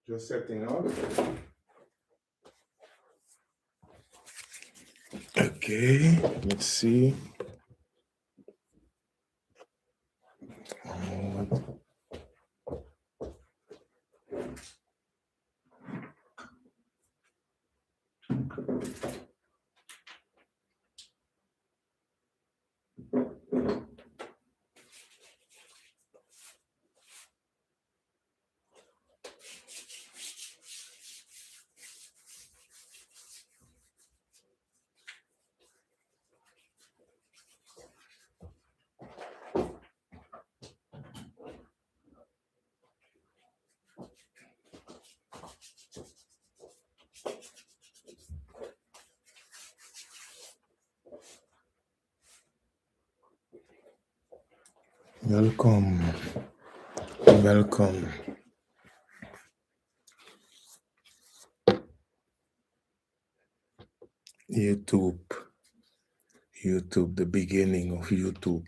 Just setting up. Okay, let's see. Welcome. Welcome. YouTube. YouTube, the beginning of YouTube.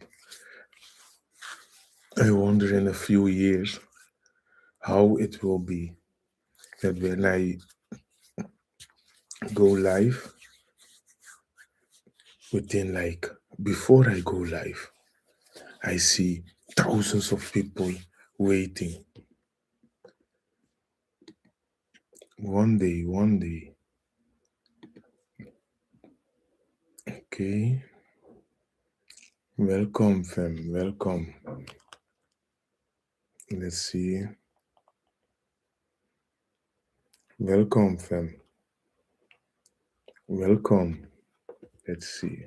I wonder in a few years how it will be that when I go live, before I go live, I see thousands of people waiting. One day. Okay. Welcome, fam. Welcome. Let's see. Welcome, fam. Welcome. Let's see.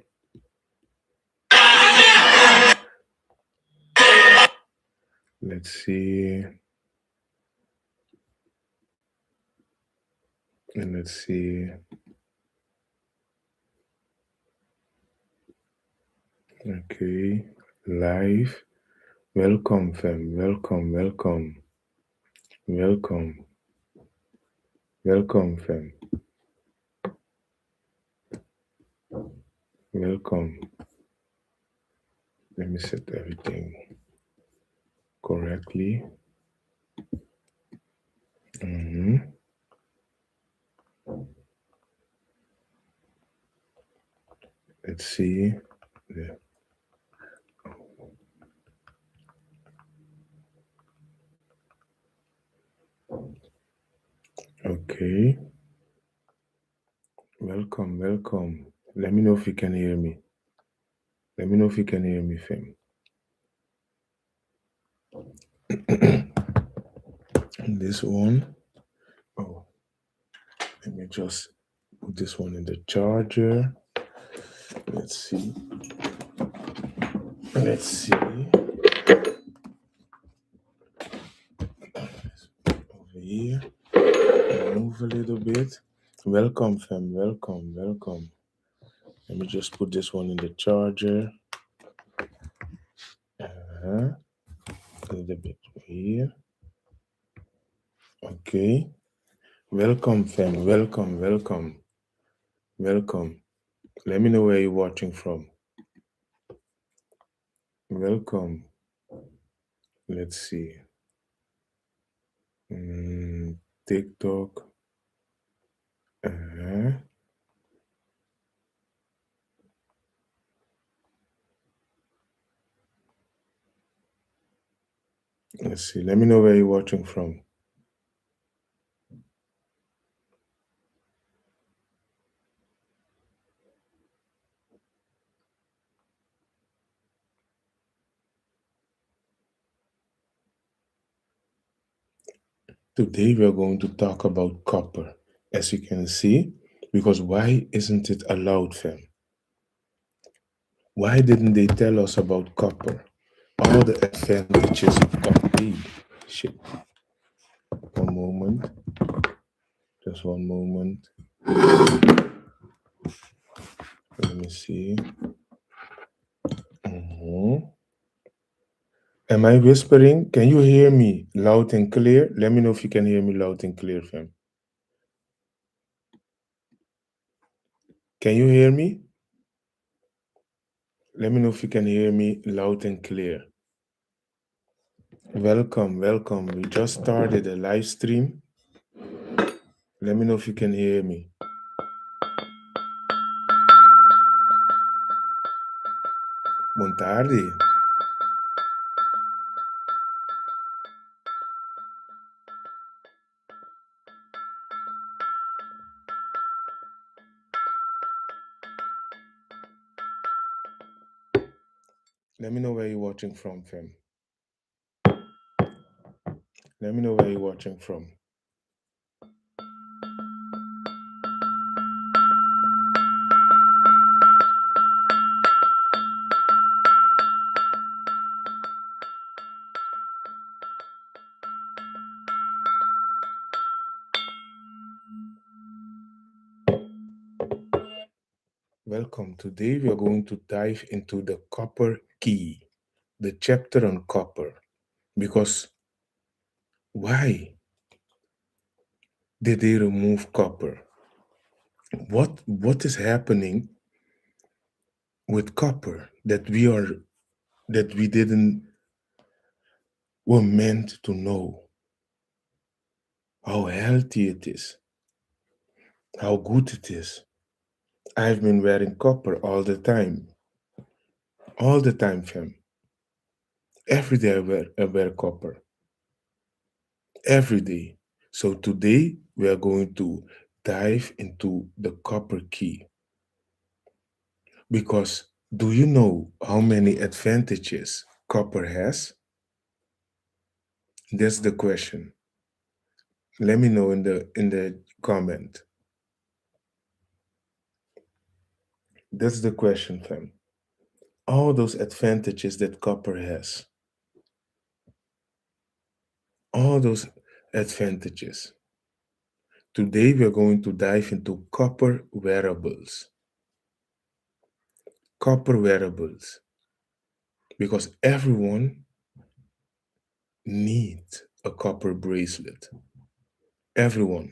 Let's see. And let's see. Okay. Live. Welcome, fam. Welcome. Welcome, fam. Welcome. Let me set everything correctly. Let's see. Yeah. Okay. Welcome. Let me know if you can hear me. Fam. This one. Oh, let me just put this one in the charger. Let's see. Over here. Move a little bit. Welcome, fam. Welcome. Let me just put this one in the charger. A little bit here. Okay. Welcome, fam. Welcome. Let me know where you're watching from. Welcome. Let's see. TikTok. Let's see. Let me know where you're watching from. Today we're going to talk about copper, as you can see, because why isn't it allowed, fam? Why didn't they tell us about copper? All the advantages of copper. Hey, shit. One moment. Just one moment. Let me see. Am I whispering? Can you hear me loud and clear? Let me know if you can hear me loud and clear, fam. Can you hear me? Let me know if you can hear me loud and clear. Welcome. We just started a live stream. Let me know if you can hear me. Montardi. Let me know where you're watching from, fam. Let me know where you're watching from. Welcome. Today we are going to dive into the copper key, the chapter on copper. Because why did they remove copper? What is happening with copper that we didn't were meant to know? How healthy it is, how good it is. I've been wearing copper all the time, fam. Every day I wear copper, every day. So today we are going to dive into the copper key because do you know how many advantages copper has? That's the question. Let me know in the comment. That's the question, fam. All those advantages that copper has. All those advantages. Today we are going to dive into copper wearables. Copper wearables. Because everyone needs a copper bracelet. Everyone.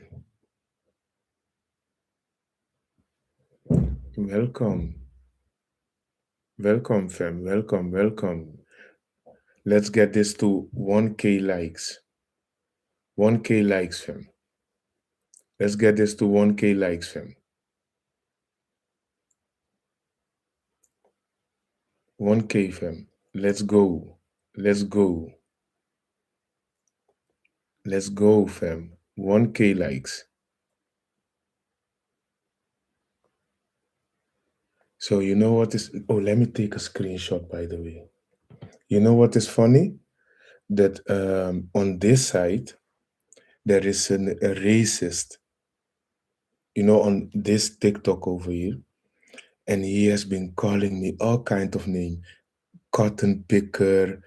Welcome. Welcome, fam. Welcome, welcome. Let's get this to 1K likes. 1K likes, fam. Let's get this to 1K likes, fam. 1K, fam. Let's go. Let's go. Let's go, fam. 1K likes. So you know what is... Oh, let me take a screenshot, by the way. You know what is funny? That on this side, there is a racist, on this TikTok over here, and he has been calling me all kind of name, cotton picker,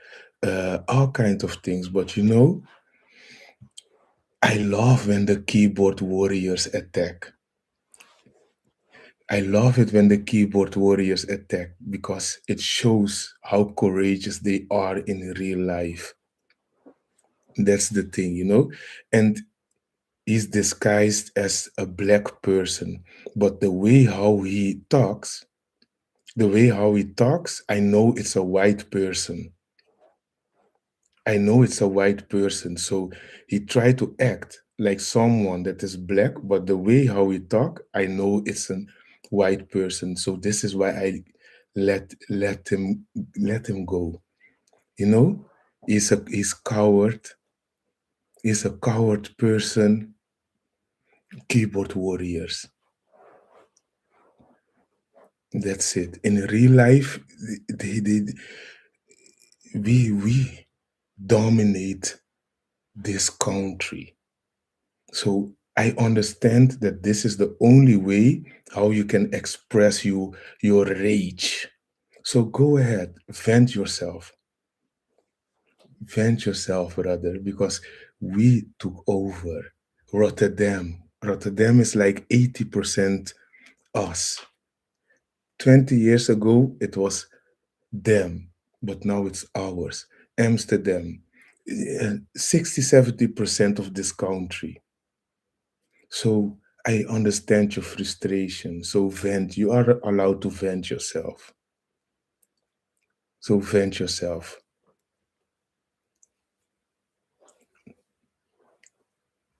all kinds of things. But I love when the keyboard warriors attack. I love it when the keyboard warriors attack because it shows how courageous they are in real life. That's the thing. And he's disguised as a black person, but the way how he talks, I know it's a white person. I know it's a white person. So he tried to act like someone that is black, but the way how he talk, I know it's a white person. So this is why I let him go. You know, he's coward. He's a coward person. Keyboard warriors. That's it. In real life, they we dominate this country. So I understand that this is the only way how you can express your rage. So go ahead, vent yourself, brother, because we took over Rotterdam. Rotterdam is like 80% us. 20 years ago, it was them, but now it's ours. Amsterdam, 60, 70% of this country. So I understand your frustration. So vent, you are allowed to vent yourself. So vent yourself.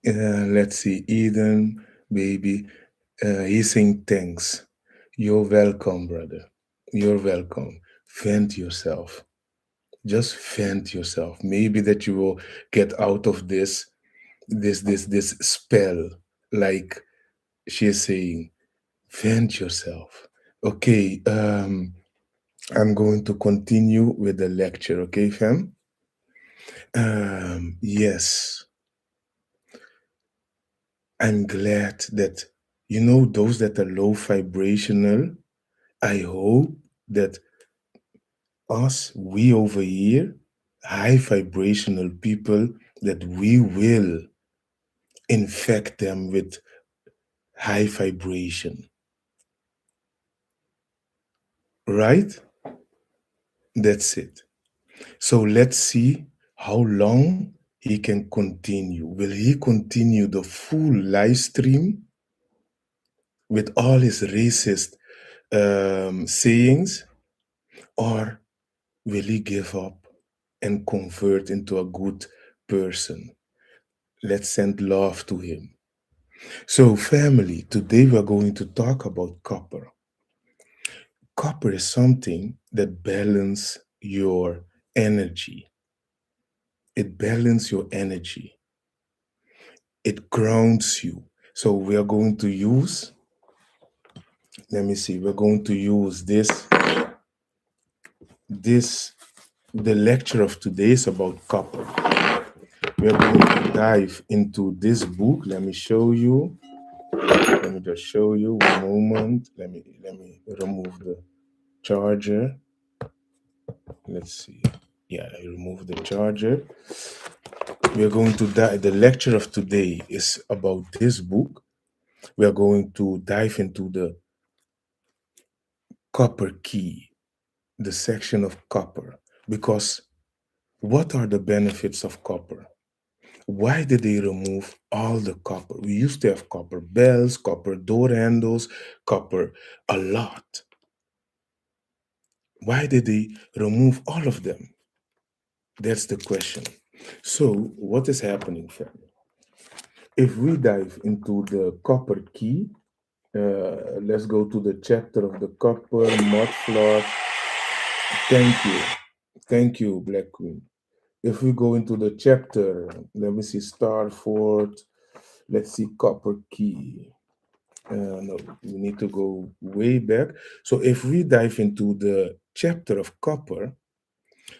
Let's see, Eden, baby. He's saying thanks. You're welcome, brother. You're welcome. Vent yourself. Just vent yourself. Maybe that you will get out of this spell, like she is saying. Vent yourself. Okay, I'm going to continue with the lecture, okay, fam? Yes, I'm glad that, those that are low vibrational, I hope that we over here, high vibrational people, that we will infect them with high vibration, right? That's it. So let's see how long he can continue. Will he continue the full live stream with all his racist sayings, or will he give up and convert into a good person? Let's send love to him. So, family, today we're going to talk about copper. Copper is something that balances your energy. It balances your energy. It grounds you. So we are going to use, let me see, we're going to use this, the lecture of today is about copper. We are going to dive into this book. Let me show you. Let me just show you one moment. Let me remove the charger. Let's see. Yeah, I removed the charger. We are going to dive. The lecture of today is about this book. We are going to dive into the copper key, the section of copper, because what are the benefits of copper? Why did they remove all the copper? We used to have copper bells, copper door handles, copper, a lot. Why did they remove all of them? That's the question. So, what is happening, family? If we dive into the copper key, let's go to the chapter of the copper mud floor. Thank you. Thank you, Black Queen. If we go into the chapter, let me see, Starford, let's see, copper key. No, we need to go way back. So if we dive into the chapter of copper,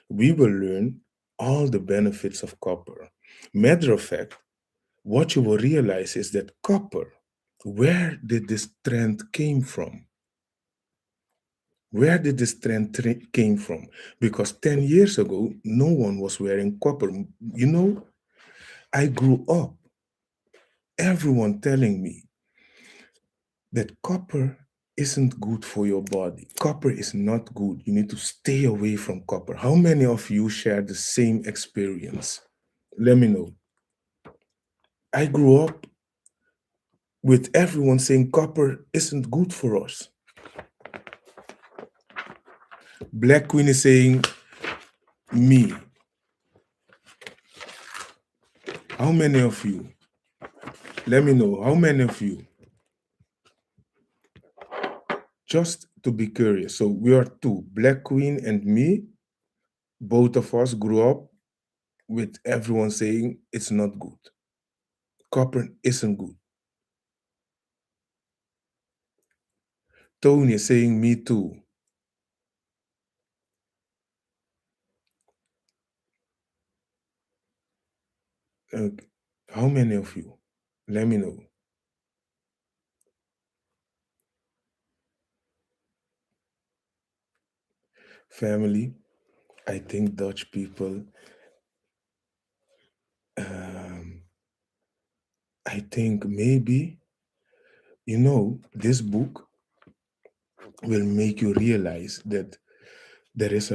we will learn all the benefits of copper. Matter of fact, what you will realize is that copper, where did this trend came from? Where did this trend came from? Because 10 years ago, no one was wearing copper. I grew up, everyone telling me that copper isn't good for your body. Copper is not good. You need to stay away from copper. How many of you share the same experience? Let me know. I grew up with everyone saying copper isn't good for us. Black Queen is saying me. How many of you? Let me know. How many of you? Just to be curious. So we are two, Black Queen and me. Both of us grew up with everyone saying it's not good. Copper isn't good. Tony is saying me too. Okay. How many of you? Let me know. Family, I think Dutch people, um, I think maybe, this book will make you realize that there used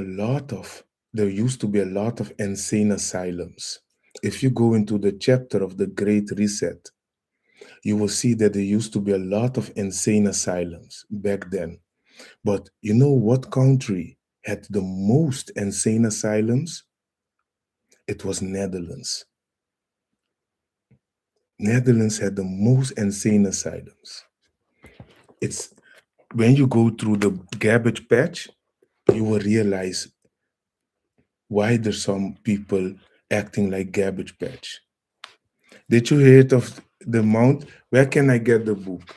to be a lot of insane asylums. If you go into the chapter of the Great Reset, you will see that there used to be a lot of insane asylums back then. But you know what country had the most insane asylums? It was Netherlands. Netherlands had the most insane asylums. It's when you go through the garbage patch, you will realize why there's some people acting like garbage patch. Did you hear it of the Mount? Where can I get the book?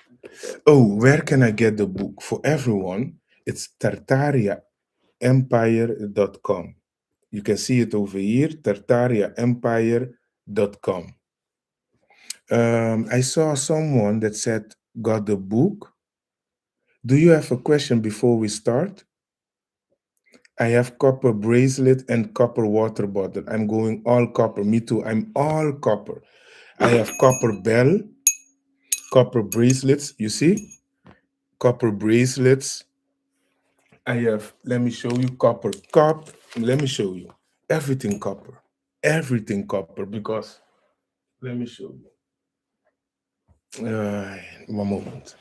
Oh, where can I get the book? For everyone, it's tartariaempire.com. You can see it over here, tartariaempire.com. I saw someone that said, got the book. Do you have a question before we start? I have copper bracelet and copper water bottle. I'm going all copper. Me too. I'm all copper. I have copper bell, copper bracelets. You see? Copper bracelets. I have, let me show you, copper cup. Let me show you. Everything copper. Everything copper because, let me show you. One moment.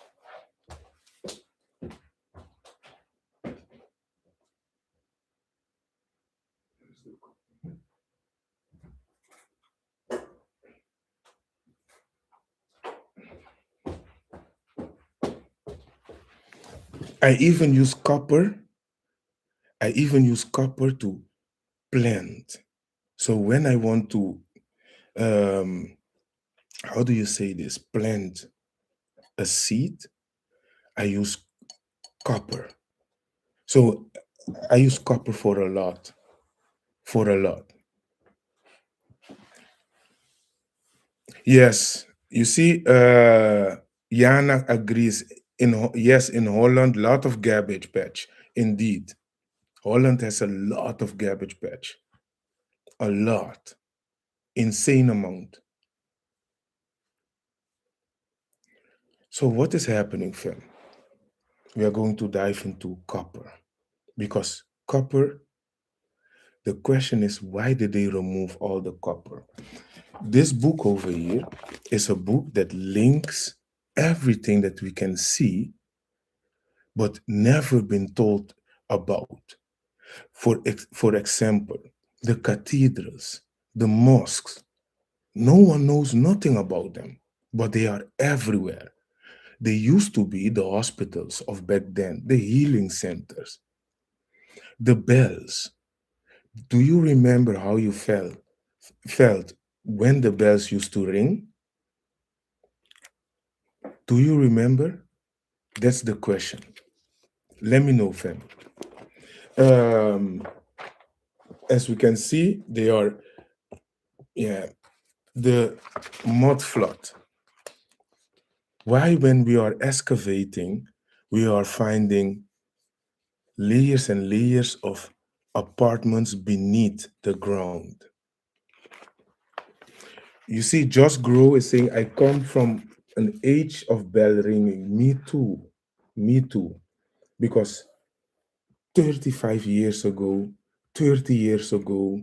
I even use copper. I even use copper to plant. So when I want to, how do you say this? Plant a seed, I use copper. So I use copper for a lot, for a lot. Yes, you see, Jana agrees. Yes, in Holland, lot of garbage patch. Indeed, Holland has a lot of garbage patch, a lot, insane amount. So what is happening, fam? We are going to dive into copper because copper. The question is, why did they remove all the copper? This book over here is a book that links everything that we can see, but never been told about. For example, the cathedrals, the mosques, no one knows nothing about them, but they are everywhere. They used to be the hospitals of back then, the healing centers, the bells. Do you remember how you felt when the bells used to ring? Do you remember? That's the question. Let me know, fam. Um, as we can see, they are, yeah, the mud flood. Why, when we are excavating, we are finding layers and layers of apartments beneath the ground? You see, Just Grow is saying, I come from an age of bell ringing. Me too. Me too. Because 35 years ago, 30 years ago,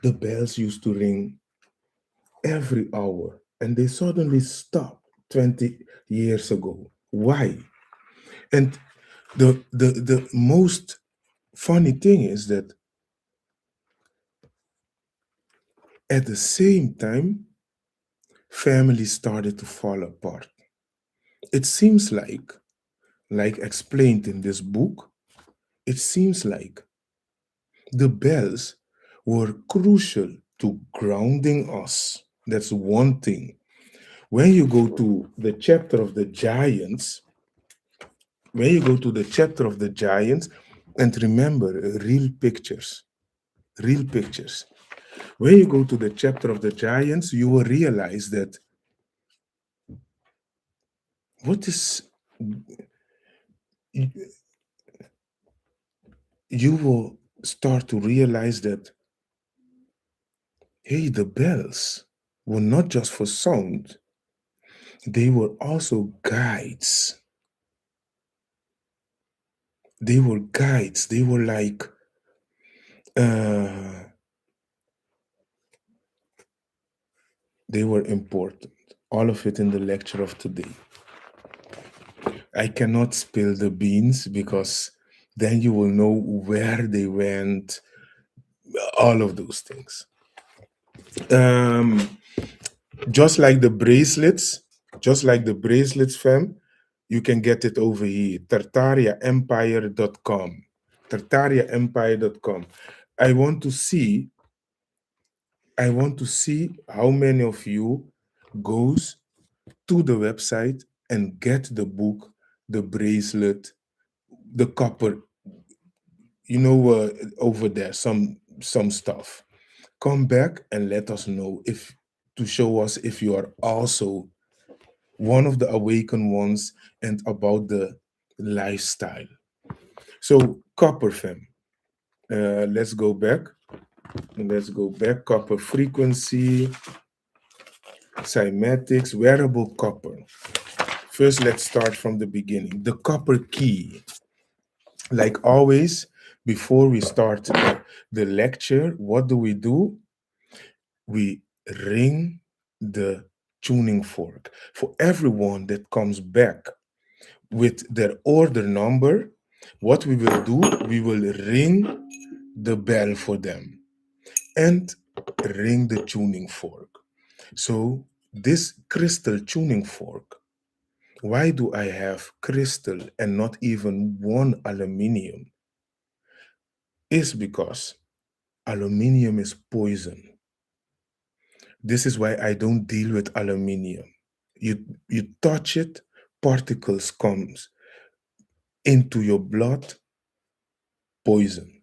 the bells used to ring every hour and they suddenly stopped 20 years ago. Why? And the most funny thing is that at the same time, families started to fall apart. It seems like explained in this book, it seems like the bells were crucial to grounding us. That's one thing. When you go to the chapter of the giants, when you go to the chapter of the giants, and remember real pictures. When you go to the chapter of the giants, you will realize that what is, you will start to realize that, hey, the bells were not just for sound, they were also guides. They were guides. They were like, uh, they were important. All of it in the lecture of today. I cannot spill the beans because then you will know where they went, all of those things. Um, Just like the bracelets, just like the bracelets, fam, you can get it over here. Tartariaempire.com. Tartariaempire.com. I want to see, I want to see how many of you goes to the website and get the book, the bracelet, the copper, over there, some stuff. Come back and let us know, if to show us if you are also one of the awakened ones and about the lifestyle. So copper, fam. Let's go back. Let's go back. Copper frequency, cymatics, wearable copper. First, let's start from the beginning. The copper key. Like always, before we start the lecture, what do? We ring the tuning fork. For everyone that comes back with their order number, what we will do, we will ring the bell for them and ring the tuning fork. So this crystal tuning fork, why do I have crystal and not even one aluminium? Is because aluminium is poison. This is why I don't deal with aluminium. You touch it, particles comes into your blood, poison.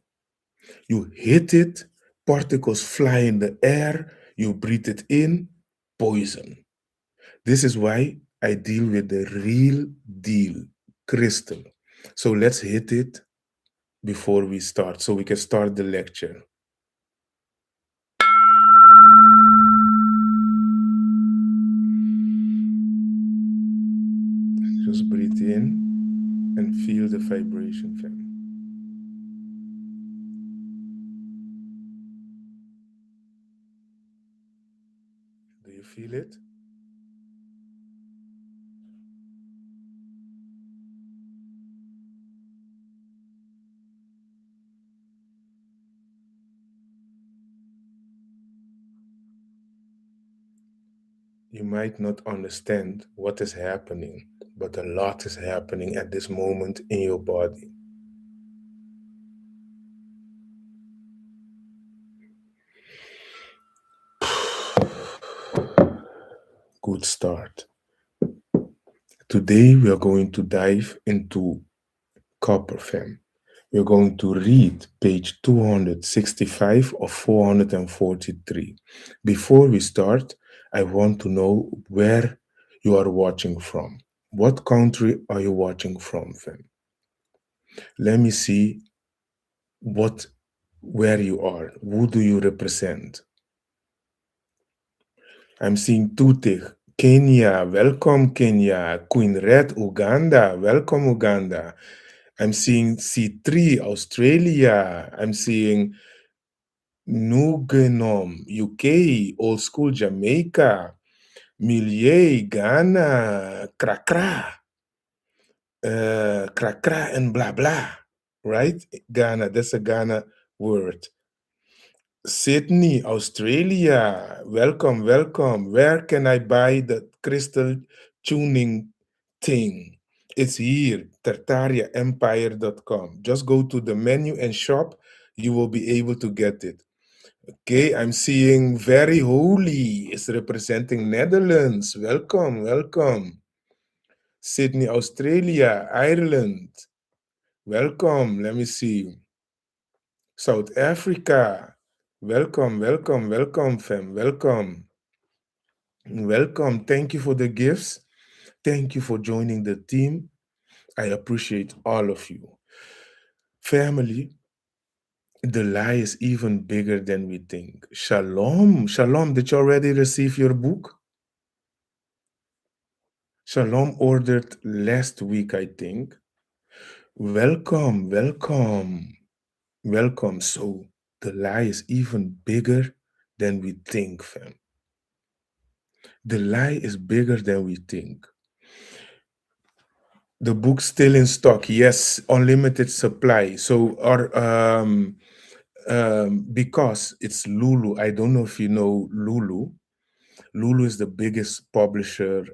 You hit it, particles fly in the air, you breathe it in, poison. This is why I deal with the real deal, crystal. So let's hit it before we start, so we can start the lecture. Just breathe in and feel the vibration, fam. Do you feel it? You might not understand what is happening, but a lot is happening at this moment in your body. Good start. Today we are going to dive into copper, fam. We're going to read page 265 of 443. Before we start, I want to know where you are watching from. What country are you watching from, fam? Let me see what where you are. Who do you represent? I'm seeing Tutig, Kenya. Welcome, Kenya. Queen Red, Uganda. Welcome, Uganda. I'm seeing C3, Australia. I'm seeing Nugenom, UK, Old School Jamaica, Millier, Ghana, Krakra and blah blah, right? Ghana, that's a Ghana word. Sydney, Australia, welcome, welcome. Where can I buy the crystal tuning thing? It's here, tartariaempire.com. Just go to the menu and shop. You will be able to get it. Okay, I'm seeing Very Holy is representing Netherlands. Welcome, welcome. Sydney, Australia, Ireland. Welcome. Let me see. South Africa. Welcome, welcome, welcome, fam. Welcome. Welcome. Thank you for the gifts. Thank you for joining the team. I appreciate all of you. Family, the lie is even bigger than we think. Shalom. Shalom. Did you already receive your book? Shalom ordered last week, I think. Welcome, welcome, welcome. So the lie is even bigger than we think, fam. The lie is bigger than we think. The book's still in stock. Yes, unlimited supply. So because it's Lulu. I don't know if you know Lulu. Lulu is the biggest publisher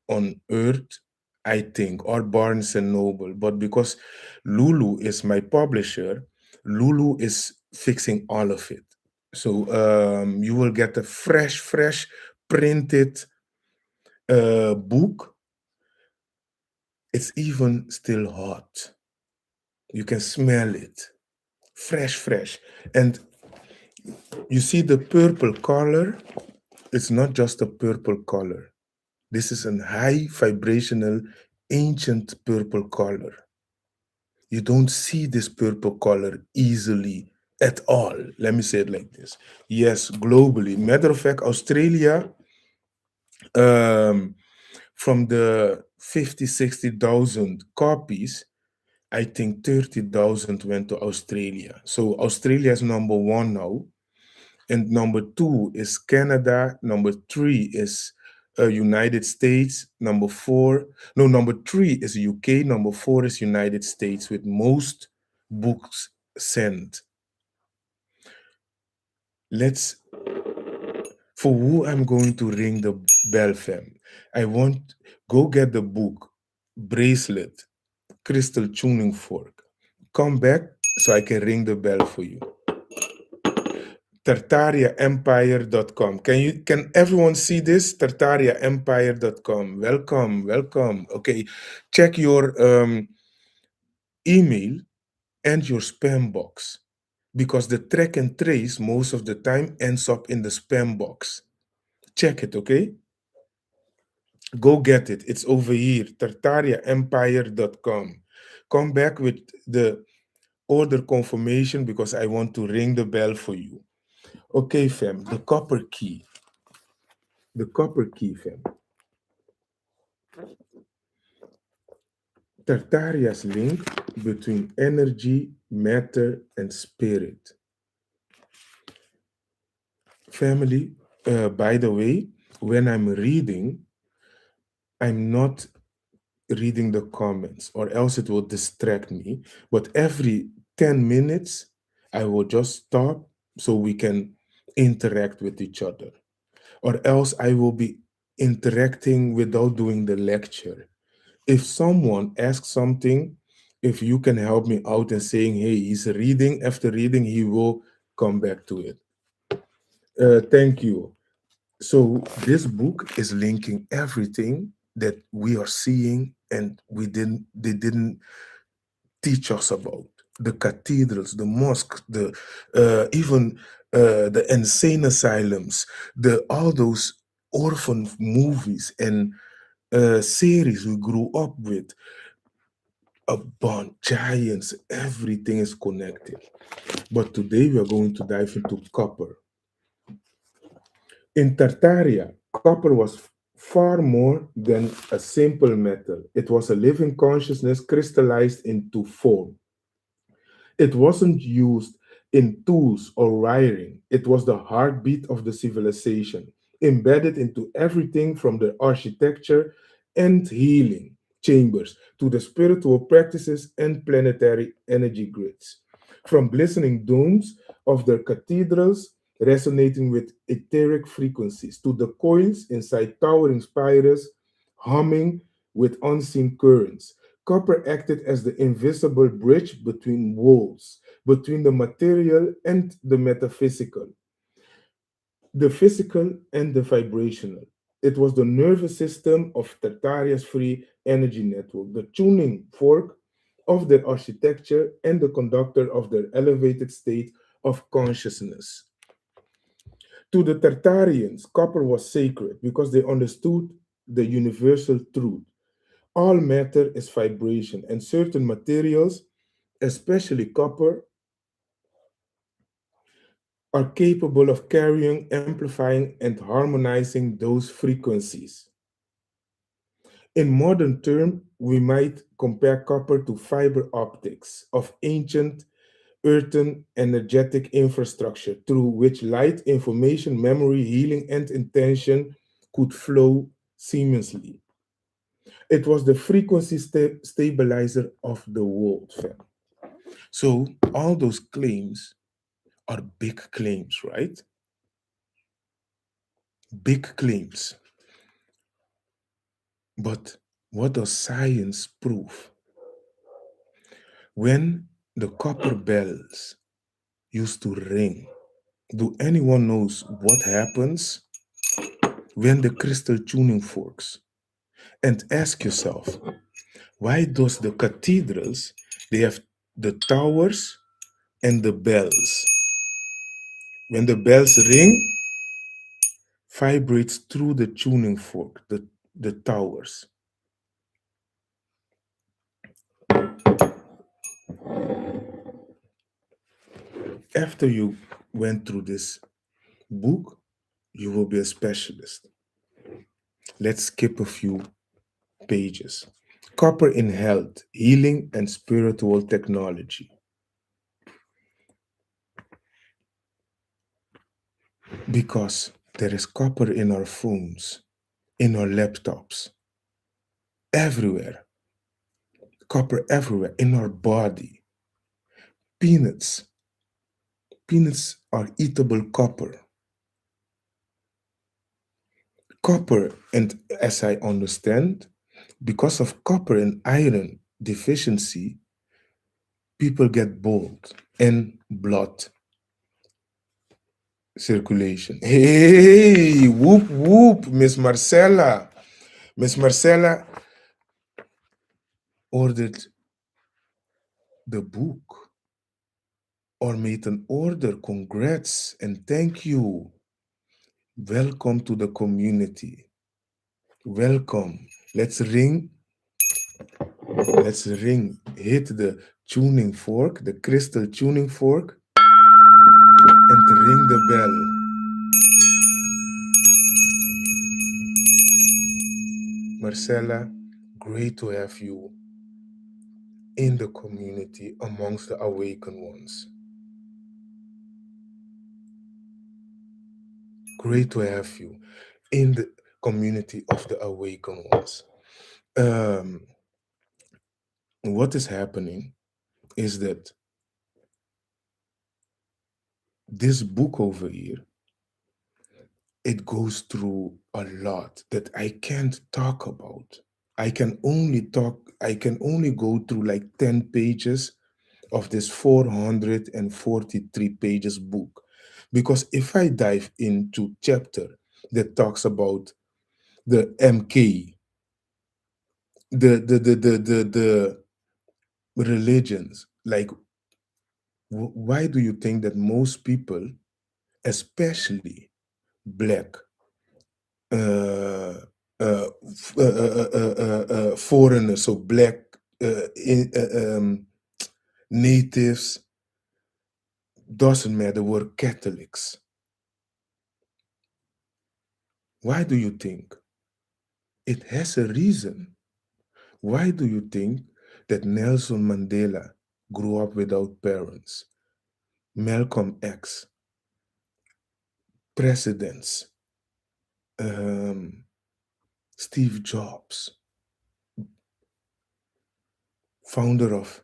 on earth, I think, or Barnes and Noble. But because Lulu is my publisher, Lulu is fixing all of it. So you will get a fresh printed book. It's even still hot. You can smell it. Fresh. And you see the purple color? It's not just a purple color. This is a high vibrational, ancient purple color. You don't see this purple color easily at all. Let me say it like this. Yes, globally. Matter of fact, Australia, um, from the 50, 60,000 copies, I think 30,000 went to Australia. So Australia is number one now. And number two is Canada. Number three is United States. Number four, no, number three is UK. Number four is United States with most books sent. Let's, for who I'm going to ring the bell, fam. I want, go get the book, bracelet, crystal tuning fork. Come back so I can ring the bell for you. TartariaEmpire.com. Can everyone see this? TartariaEmpire.com. Welcome. Okay. Check your email and your spam box because the track and trace most of the time ends up in the spam box. Check it, okay? Go get it. It's over here. TartariaEmpire.com. Come back with the order confirmation because I want to ring the bell for you. Okay, fam. The copper key. The copper key, fam. Tartaria's link between energy, matter, and spirit. Family, by the way, when I'm reading, I'm not reading the comments or else it will distract me. But every 10 minutes, I will just stop so we can interact with each other. Or else I will be interacting without doing the lecture. If someone asks something, if you can help me out and saying, hey, he's reading, after reading, he will come back to it. Thank you. So this book is linking everything that we are seeing and they didn't teach us about. The cathedrals, the mosques, the even the insane asylums, the all those orphan movies and series we grew up with, about giants, everything is connected. But today we are going to dive into copper. In Tartaria, copper was far more than a simple metal. It was a living consciousness crystallized into form. It wasn't used in tools or wiring. It was the heartbeat of the civilization, embedded into everything from the architecture and healing chambers to the spiritual practices and planetary energy grids. From glistening domes of their cathedrals resonating with etheric frequencies to the coils inside towering spires humming with unseen currents. Copper acted as the invisible bridge between worlds, between the material and the metaphysical, the physical and the vibrational. It was the nervous system of Tartaria's free energy network, the tuning fork of their architecture and the conductor of their elevated state of consciousness. To the Tartarians, copper was sacred because they understood the universal truth. All matter is vibration, and certain materials, especially copper, are capable of carrying, amplifying, and harmonizing those frequencies. In modern terms, we might compare copper to fiber optics of ancient earthen energetic infrastructure through which light, information, memory, healing, and intention could flow seamlessly. It was the frequency stabilizer of the world, fam. So all those claims are big claims, right? Big claims. But what does science prove? When the copper bells used to ring, do anyone knows what happens when the crystal tuning forks? And ask yourself, why does the cathedrals, they have the towers and the bells? When the bells ring, vibrates through the tuning fork, the towers. After you went through this book, you will be a specialist. Let's skip a few pages. Copper in health, healing, and spiritual technology. Because there is copper in our phones, in our laptops, everywhere. Copper everywhere, in our body. Peanuts. Peanuts are eatable copper. Copper, and as I understand, because of copper and iron deficiency, people get bald and blood circulation. Hey, whoop whoop, Miss Marcella. Miss Marcella ordered the book or made an order. Congrats and thank you. Welcome to the community. Welcome. Let's ring. Let's ring. Hit the tuning fork, the crystal tuning fork, and ring the bell. Marcella, great to have you in the community amongst the awakened ones. Great to have you in the community of the awakened ones. Um, what is happening is that this book over here, it goes through a lot that I can't talk about. I can only go through like 10 pages of this 443 pages book. Because if I dive into chapter that talks about the MK, the religions, like why do you think that most people, especially black, uh, foreigners, so black natives, doesn't matter, were Catholics? Why do you think? It has a reason. Why do you think that Nelson Mandela grew up without parents? Malcolm X, presidents, um, Steve Jobs, founder of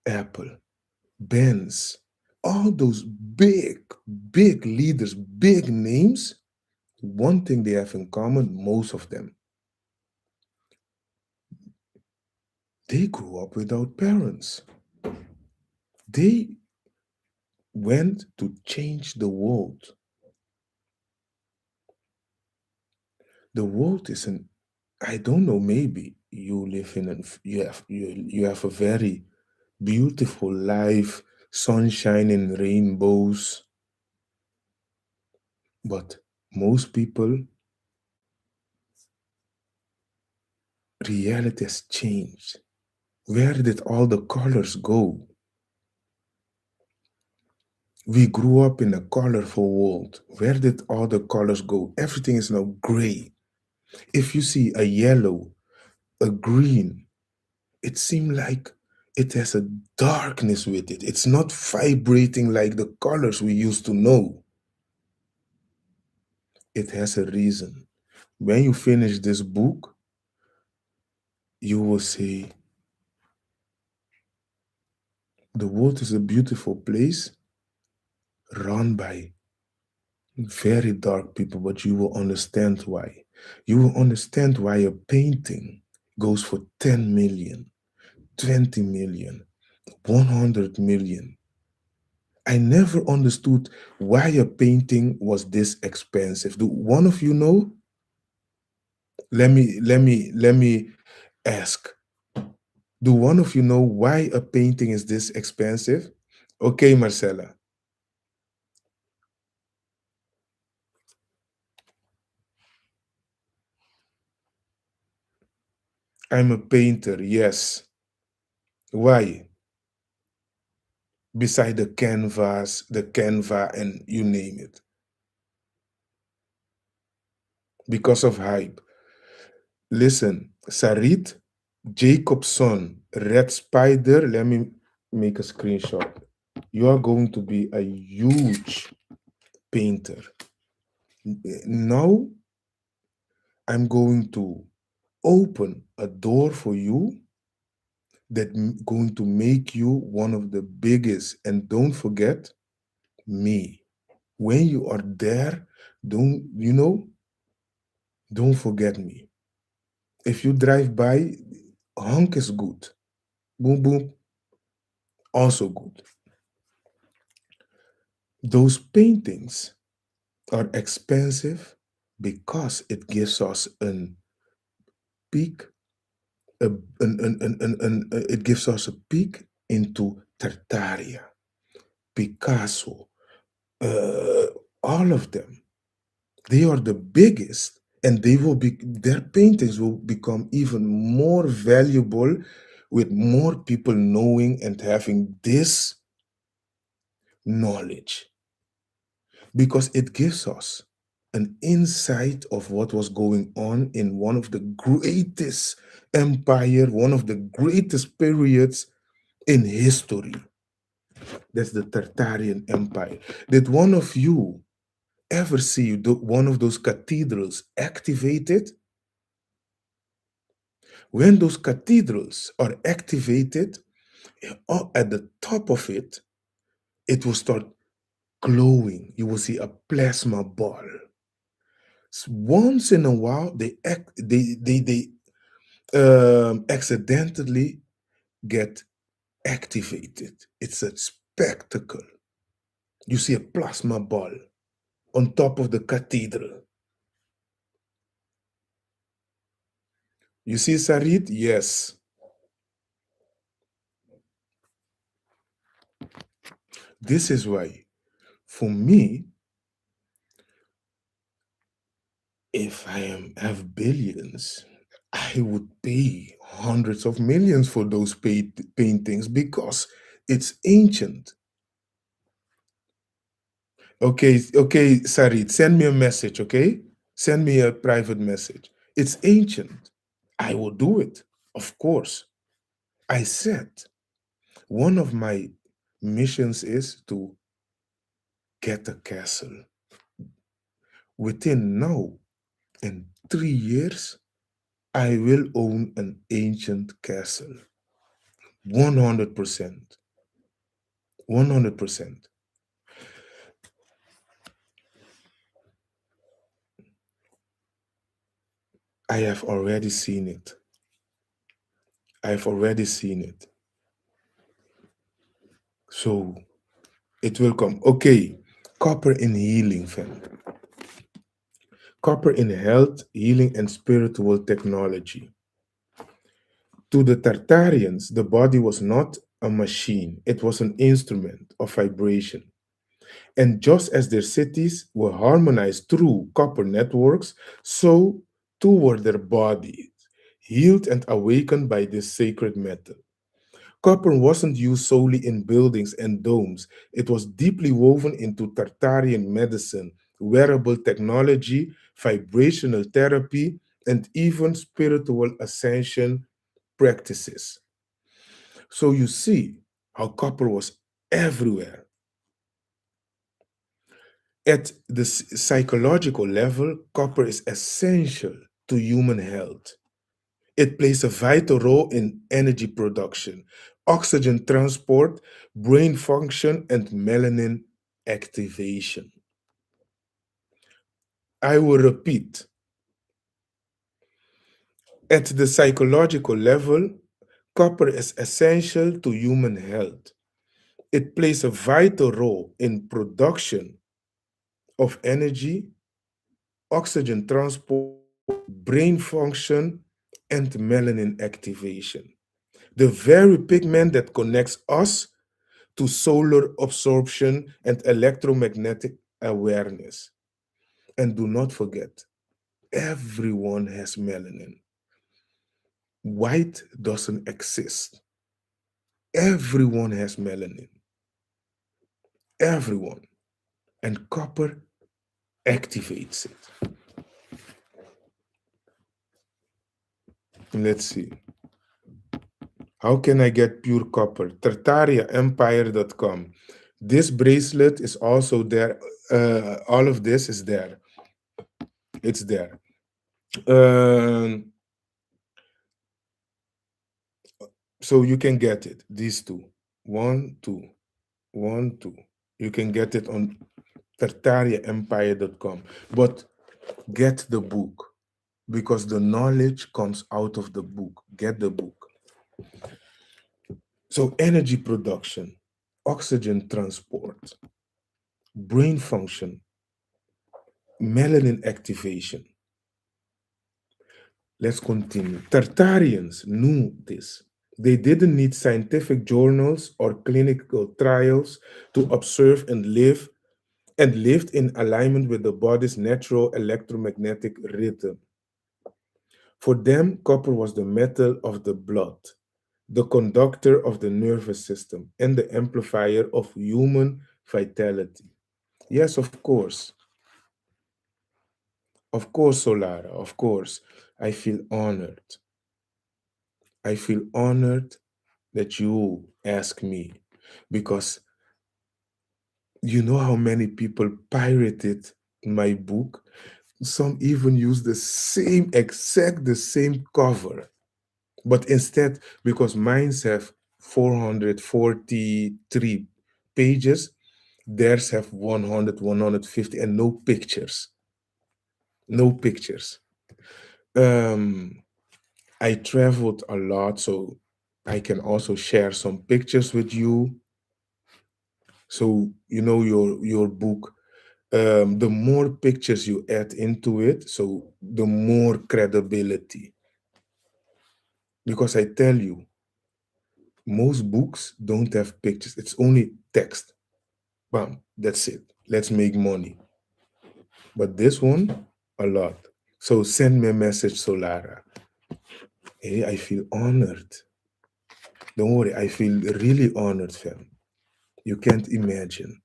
Apple, Benz, all those big leaders, big names, one thing they have in common, most of them, they grew up without parents. They went to change the world. The world is an, I don't know, maybe you live in an, you have a very beautiful life, sunshine and rainbows, but most people, reality has changed. Where did all the colors go? We grew up in a colorful world. Where did all the colors go? Everything is now gray. If you see a yellow, a green, it seems like it has a darkness with it. It's not vibrating like the colors we used to know. It has a reason. When you finish this book, you will say, the world is a beautiful place run by Very dark people, but you will understand why. You will understand why a painting goes for 10 million, 20 million, 100 million. I never understood why a painting was this expensive. Do one of you know? Let me ask. Do one of you know why a painting is this expensive? Okay, Marcella. I'm a painter, yes. Why? Beside the canvas, the canva, and you name it. Because of hype. Listen, Sarit Jacobson, Red Spider, let me make a screenshot. You are going to be a huge painter. Now I'm going to open a door for you that going to make you one of the biggest. And don't forget me. When you are there, don't forget me. If you drive by, honk is good. Boom, boom, also good. Those paintings are expensive because it gives us an peek, it gives us a peek into Tartaria, Picasso, uh, all of them. They are the biggest, and their paintings will become even more valuable with more people knowing and having this knowledge because it gives us an insight of what was going on in one of the greatest empire, one of the greatest periods in history. That's the Tartarian Empire. Did one of you ever see one of those cathedrals activated? When those cathedrals are activated, at the top of it, it will start glowing. You will see a plasma ball. Once in a while, they accidentally get activated. It's a spectacle. You see a plasma ball on top of the cathedral. You see Sarit? Yes. This is why, for me, if have billions, I would pay hundreds of millions for those paintings because it's ancient. Okay, okay, Sarit, send me a message, okay? Send me a private message. It's ancient. I will do it, of course. I said one of my missions is to get a castle. Within now, in 3 years, I will own an ancient castle. 100%. 100%. I have already seen it. I've already seen it. So it will come. Okay. Copper in healing, fam. Copper in health, healing, and spiritual technology. To the Tartarians, the body was not a machine, it was an instrument of vibration. And just as their cities were harmonized through copper networks, so too were their bodies, healed and awakened by this sacred metal. Copper wasn't used solely in buildings and domes, it was deeply woven into Tartarian medicine, wearable technology, vibrational therapy, and even spiritual ascension practices. So you see how copper was everywhere. At the psychological level, copper is essential to human health. It plays a vital role in energy production, oxygen transport, brain function, and melanin activation. I will repeat. At the psychological level, copper is essential to human health. It plays a vital role in production of energy, oxygen transport, brain function, and melanin activation. The very pigment that connects us to solar absorption and electromagnetic awareness. And do not forget, everyone has melanin. White doesn't exist. Everyone has melanin. Everyone. And copper activates it. Let's see. How can I get pure copper? TartariaEmpire.com. This bracelet is also there. All of this is there. It's there. Um, so you can get it. These two. One, two. One, two. You can get it on TartariaEmpire.com. But get the book because the knowledge comes out of the book. Get the book. So energy production, oxygen transport, brain function, melanin activation. Let's continue. Tartarians knew this. They didn't need scientific journals or clinical trials to observe and lived in alignment with the body's natural electromagnetic rhythm. For them, copper was the metal of the blood, the conductor of the nervous system, and the amplifier of human vitality. Yes, of course. Of course, Solara, of course. I feel honored. I feel honored that you ask me because you know how many people pirated my book. Some even use the same cover. But instead, because mines have 443 pages, theirs have 100, 150, and no pictures. No pictures. Um, I traveled a lot, so I can also share some pictures with you. So you know your book. The more pictures you add into it, so the more credibility. Because I tell you, most books don't have pictures. It's only text. Bam, that's it. Let's make money. But this one, a lot. So send me a message, Solara. Hey, I feel honored. Don't worry, I feel really honored, fam. You can't imagine.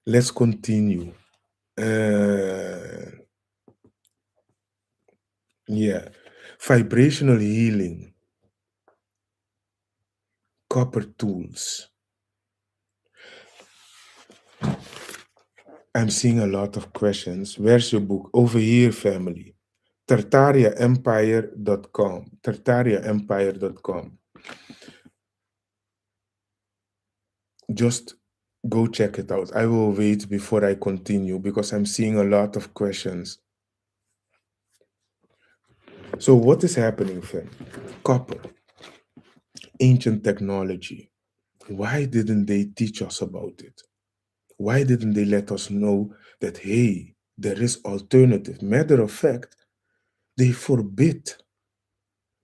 Let's continue. Uh, yeah. Vibrational healing, copper tools. I'm seeing a lot of questions. Where's your book? Over here, family. TartariaEmpire.com. TartariaEmpire.com. Just go check it out. I will wait before I continue because I'm seeing a lot of questions. So, what is happening, fam? Copper, ancient technology. Why didn't they teach us about it? Why didn't they let us know that, hey, there is alternative? Matter of fact, they forbid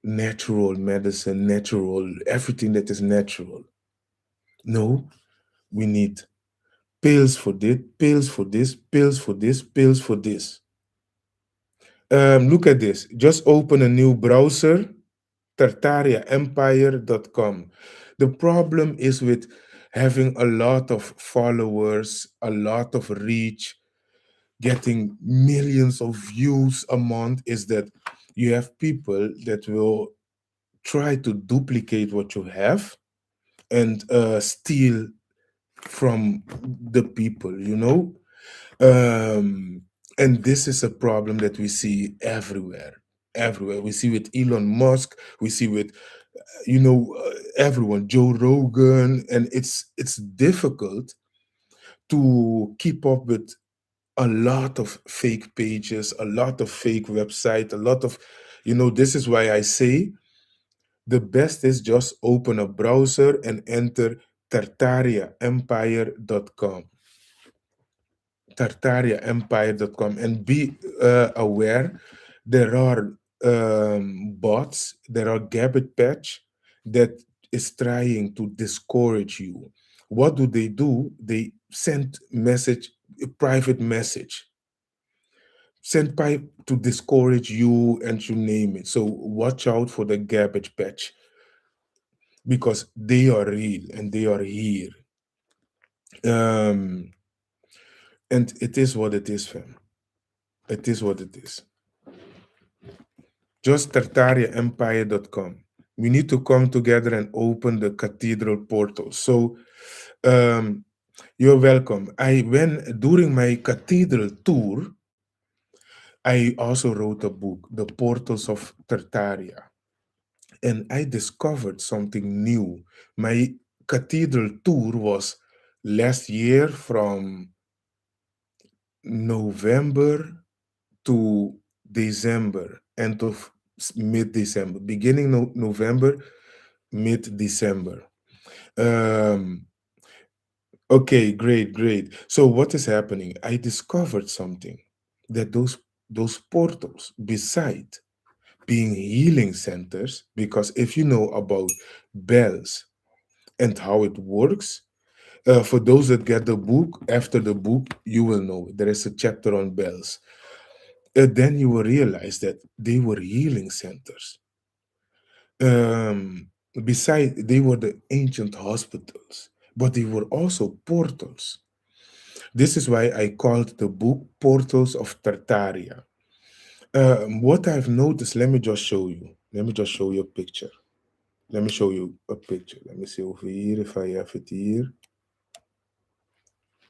natural medicine, natural, everything that is natural. No, we need pills for this, pills for this, pills for this, pills for this. Look at this. Just open a new browser, tartariaempire.com. The problem is with having a lot of followers, a lot of reach, getting millions of views a month is that you have people that will try to duplicate what you have and steal from the people, you know? And this is a problem that we see everywhere. Everywhere. We see with Elon Musk, we see with, everyone, Joe Rogan, and it's difficult to keep up with a lot of fake pages, a lot of fake website, a lot of, this is why I say the best is just open a browser and enter tartariaempire.com. Tartariaempire.com, and be aware there are bots, there are garbage patch that is trying to discourage you. What do? They send message, a private message, sent by to discourage you, and you name it. So watch out for the garbage patch, because they are real and they are here. Um, and it is what it is, fam. It is what it is. Just tartariaempire.com. We need to come together and open the cathedral portal. So you're welcome. During my cathedral tour, I also wrote a book, The Portals of Tartaria. And I discovered something new. My cathedral tour was last year from November to December, end of mid-December, beginning November, mid-December. Um, okay, great, great. So what is happening? I discovered something, that those portals, beside being healing centers, because if you know about bells and how it works, for those that get the book, after the book, you will know there is a chapter on bells. Then you will realize that they were healing centers. Beside, they were the ancient hospitals, but they were also portals. This is why I called the book Portals of Tartaria. What I've noticed, let me just show you. Let me just show you a picture. Let me show you a picture. Let me see over here if I have it here.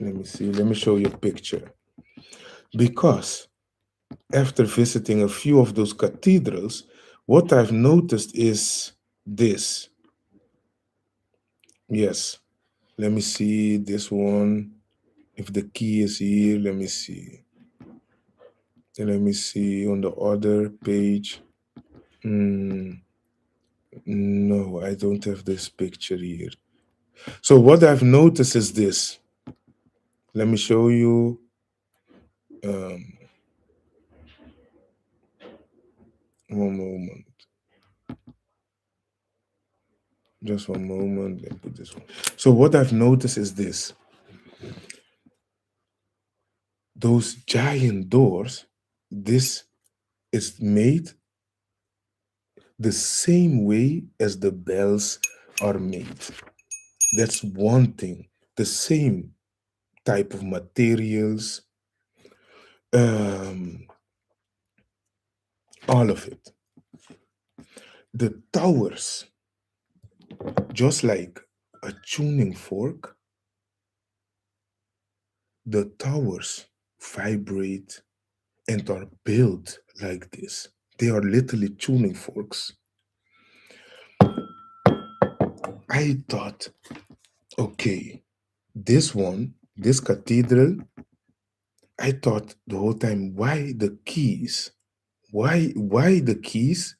Let me see. Let me show you a picture. Because after visiting a few of those cathedrals, what I've noticed is this. Yes. Let me see this one. If the key is here, let me see. Let me see on the other page. No, I don't have this picture here. So what I've noticed is this. Let me show you. One moment. Just one moment. Let me put this one. So what I've noticed is this. Those giant doors, this is made the same way as the bells are made. That's one thing. The same type of materials, um, all of it. The towers, just like a tuning fork, the towers vibrate and are built like this. They are literally tuning forks. I thought, okay, this cathedral, I thought the whole time, why the keys? Why the keys?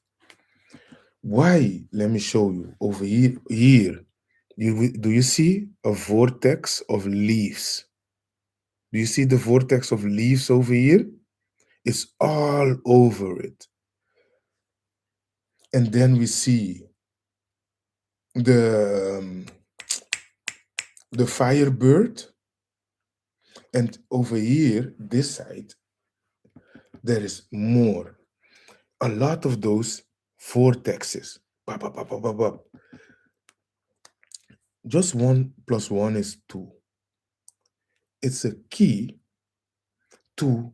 Why? Let me show you over here. Do you see a vortex of leaves? Do you see the vortex of leaves over here? It's all over it. And then we see the the firebird, and over here, this side, there is more. A lot of those vortexes. Bop, bop, bop, bop, bop, bop. Just 1 + 1 is 2. It's a key to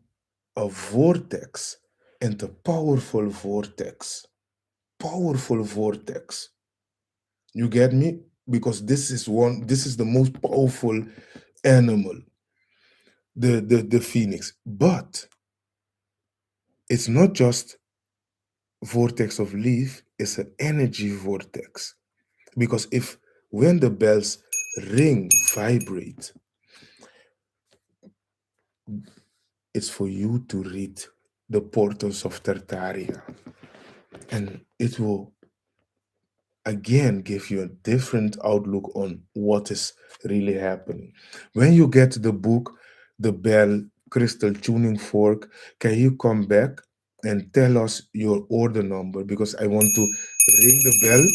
a vortex, and a powerful vortex. Powerful vortex. You get me? Because this is the most powerful animal, the phoenix. But it's not just vortex of leaf, it's an energy vortex. Because when the bells ring, vibrate, It's for you to read the portals of Tartaria, and it will again give you a different outlook on what is really happening. When you get the book, The Bell Crystal Tuning Fork, can you come back and tell us your order number? Because I want to ring the bell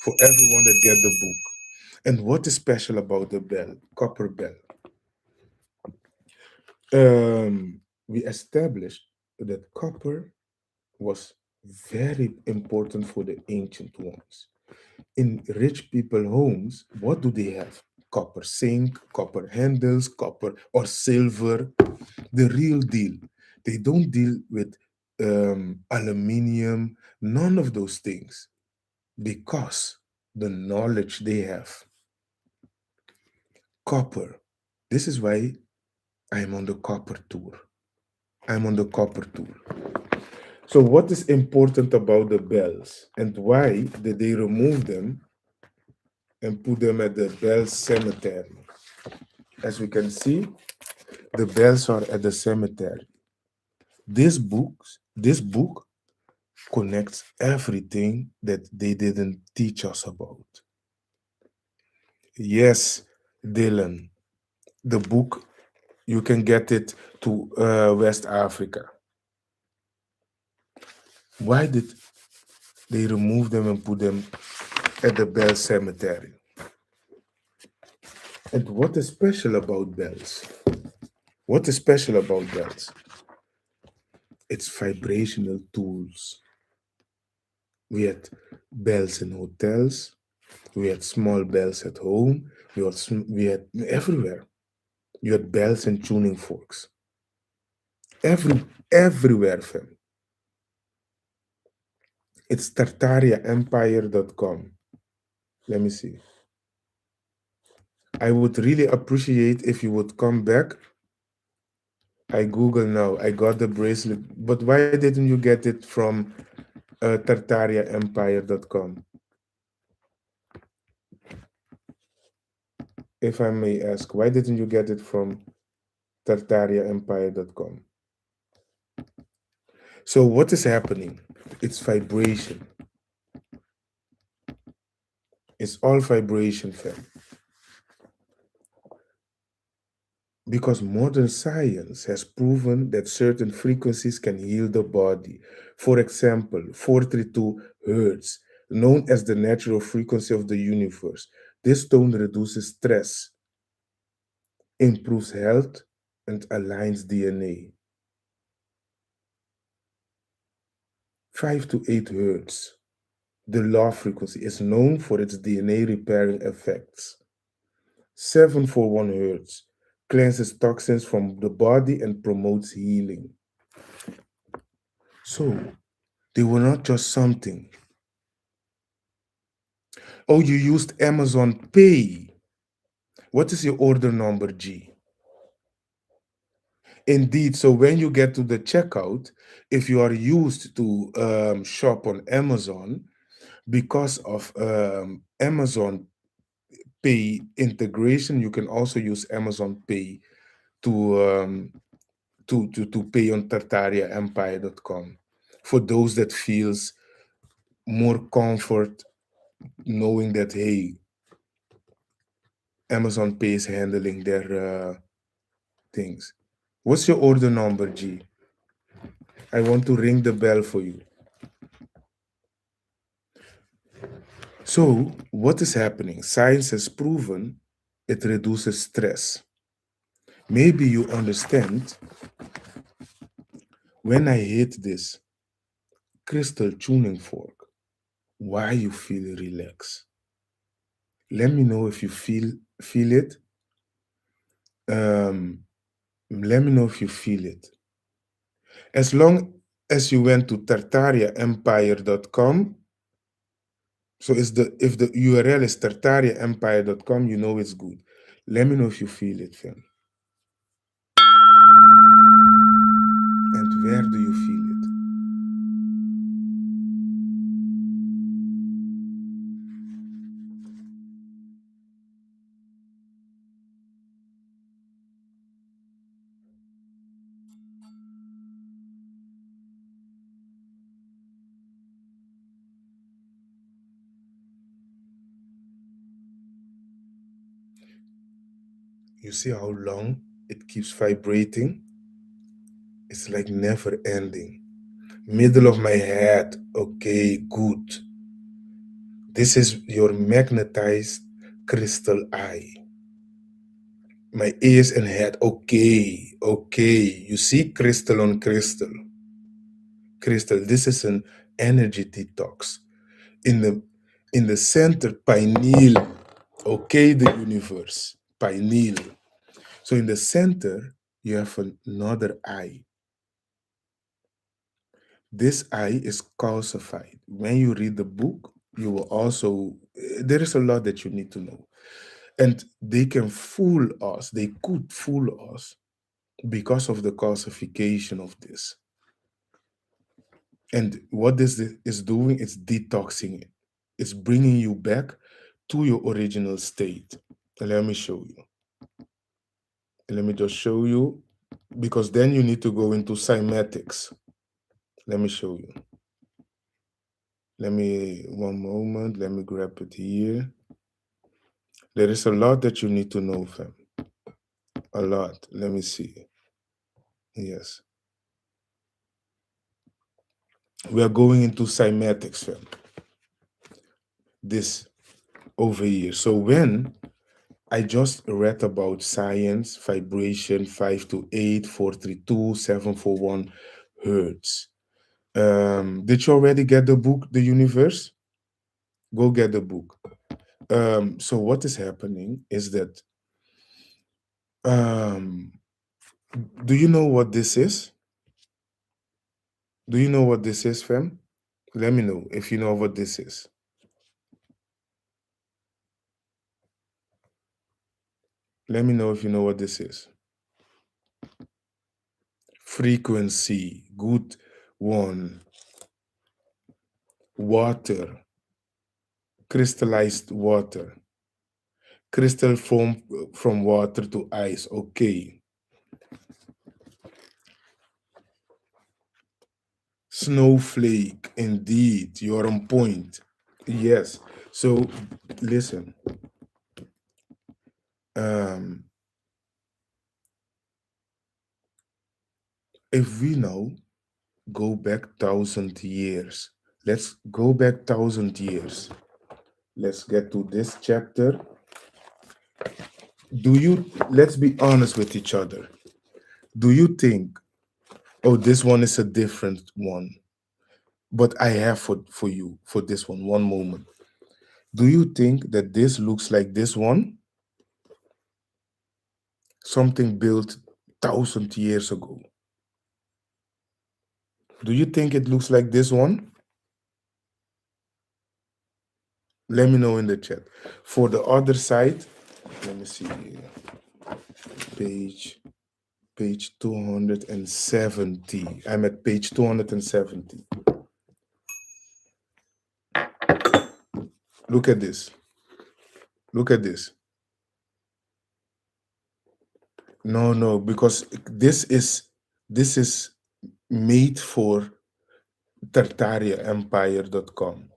for everyone that get the book. And what is special about the bell, copper bell? We established that copper was very important for the ancient ones. In rich people homes, what do they have? Copper sink, copper handles, copper or silver, the real deal. They don't deal with aluminium, none of those things, because the knowledge they have. Copper. This is why I'm on the copper tour. I'm on the copper tour. So, what is important about the bells and why did they remove them and put them at the bell cemetery? As we can see, the bells are at the cemetery. This book connects everything that they didn't teach us about. Yes, Dylan, the book, you can get it to West Africa. Why did they remove them and put them at the Bell Cemetery? And what is special about bells? What is special about bells? It's vibrational tools. We had bells in hotels, we had small bells at home, we had everywhere. You had bells and tuning forks. Everywhere, fam. It's tartariaempire.com. Let me see. I would really appreciate if you would come back. I Google now. I got the bracelet. But why didn't you get it from tartariaempire.com? If I may ask, why didn't you get it from tartariaempire.com? So what is happening? It's vibration. It's all vibration, fam. Because modern science has proven that certain frequencies can heal the body. For example, 432 hertz, known as the natural frequency of the universe. This tone reduces stress, improves health, and aligns DNA. 5 to 8 hertz, the low frequency, is known for its DNA repairing effects. 741 hertz cleanses toxins from the body and promotes healing. So, they were not just something. Oh, you used Amazon Pay. What is your order number, G? Indeed. So when you get to the checkout, if you are used to shop on Amazon, because of Amazon Pay integration, you can also use Amazon Pay to to pay on tartariaempire.com. For those that feels more comfort knowing that, hey, Amazon Pay is handling their things. What's your order number, G? I want to ring the bell for you. So, what is happening? Science has proven it reduces stress. Maybe you understand when I hit this crystal tuning fork, why you feel relaxed. Let me know if you feel it. Um, Let me know if you feel it. As long as you went to tartariaempire.com, so if the URL is tartariaempire.com, you know it's good. Let me know if you feel it, fam. And where do you feel it? You see how long it keeps vibrating? It's like never ending. Middle of my head. Okay, good. This is your magnetized crystal eye. My ears and head. Okay, okay. You see crystal on crystal. Crystal. This is an energy detox. In the center, pineal. Okay, the universe. Pineal. So in the center, you have another eye. This eye is calcified. When you read the book, you will also, there is a lot that you need to know. And they can fool us, they could fool us because of the calcification of this. And what this is doing, it's detoxing it. It's bringing you back to your original state. Let me show you. Let me just show you, because then you need to go into cymatics. Let me show you. Let me, one moment, let me grab it here. There is a lot that you need to know, fam. A lot. Let me see. Yes. We are going into cymatics, fam. This over here. So when I just read about science, vibration 528, 432, 741 hertz. Did you already get the book, The Universe? Go get the book. So what is happening is that, um, do you know what this is? Do you know what this is, fam? Let me know if you know what this is. Let me know if you know what this is. Frequency, good one. Water, crystallized water. Crystal from water to ice. Okay. Snowflake, indeed. You're on point. Yes. So listen. Um, if we now go back 1,000 years, let's go back 1,000 years. Let's get to this chapter. Let's be honest with each other. Do you think, oh, this one is a different one, but I have for you for this one moment. Do you think that this looks like this one? Something built 1,000 years ago. Do you think it looks like this one? Let me know in the chat. For the other side, let me see here. Page 270. I'm at page 270. Look at this. Look at this. No, because this is made for tartariaempire.com.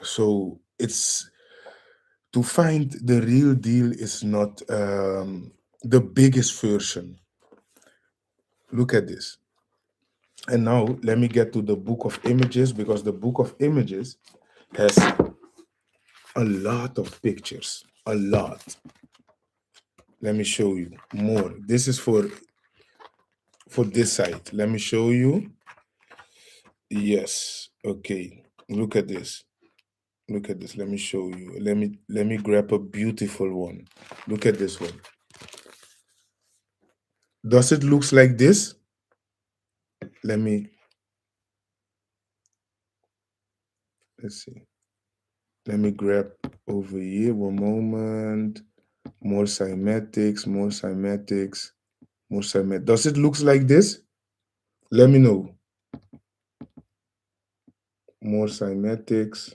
So it's to find the real deal is not the biggest version. Look at this. And now let me get to the book of images, because the book of images has a lot of pictures. A lot. Let me show you more. This is for this site. Let me show you. Yes. Okay. Look at this. Look at this. Let me show you. Let me grab a beautiful one. Look at this one. Does it looks like this? Let's see. Let me grab over here. One moment. More cymatics, more cymatics, more cymatics. Does it looks like this? Let me know. More cymatics.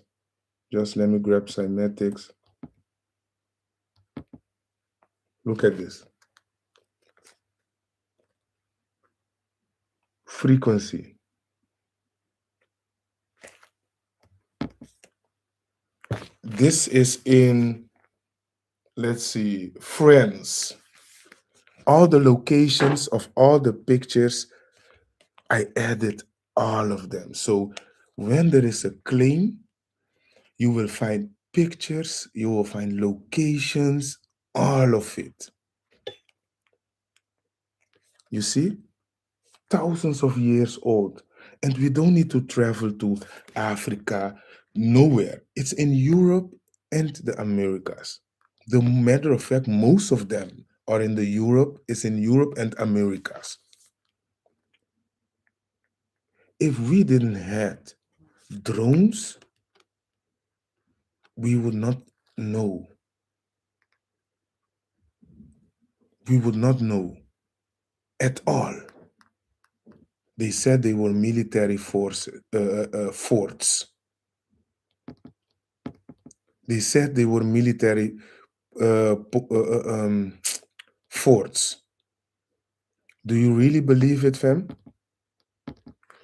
Just let me grab cymatics. Look at this. Frequency. This is in let's see, friends, all the locations of all the pictures, I added all of them. So when there is a claim, you will find pictures, you will find locations, all of it. You see? Thousands of years old. And we don't need to travel to Africa, nowhere. It's in Europe and the Americas. The matter of fact, most of them are in the Europe, is in Europe and Americas. If we didn't have drones, we would not know. We would not know at all. They said they were military forces, forts. They said they were military forts. Do you really believe it, fam?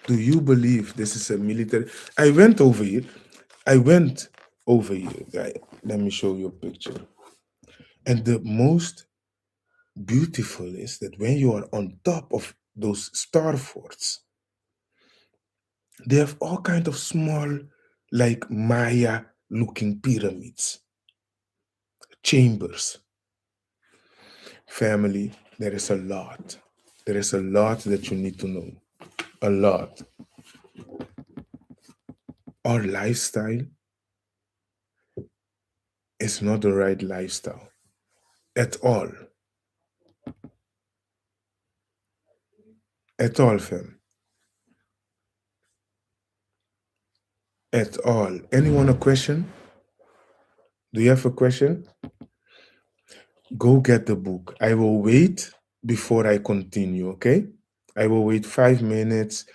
Do you believe this is a military? I went over here. I went over here. Let me show you a picture. And the most beautiful is that when you are on top of those star forts, they have all kind of small, like Maya looking pyramids, chambers. Family, there is a lot. There is a lot that you need to know. A lot. Our lifestyle is not the right lifestyle at all. At all, fam. At all. Anyone a question? Do you have a question? Go get the book. I will wait before I continue, okay? I will wait 5 minutes,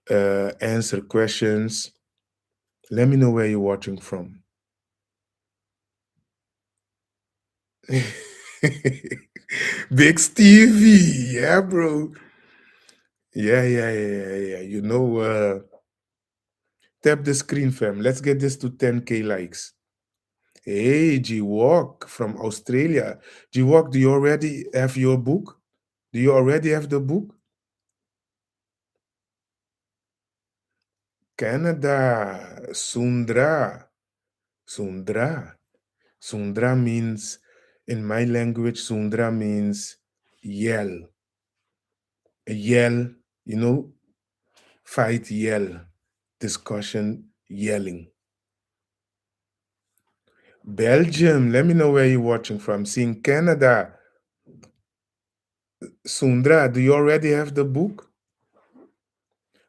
answer questions. Let me know where you're watching from. Big Stevie, yeah, bro. Yeah. You know, tap the screen, fam. Let's get this to 10K likes. Hey, G Walk from Australia. G Walk, do you already have your book? Do you already have the book? Canada, Sundra. Sundra. Sundra means, in my language, Sundra means yell. Yell, you know, fight, yell, discussion, yelling. Belgium, let me know where you're watching from. Seeing Canada. Sundra, do you already have the book?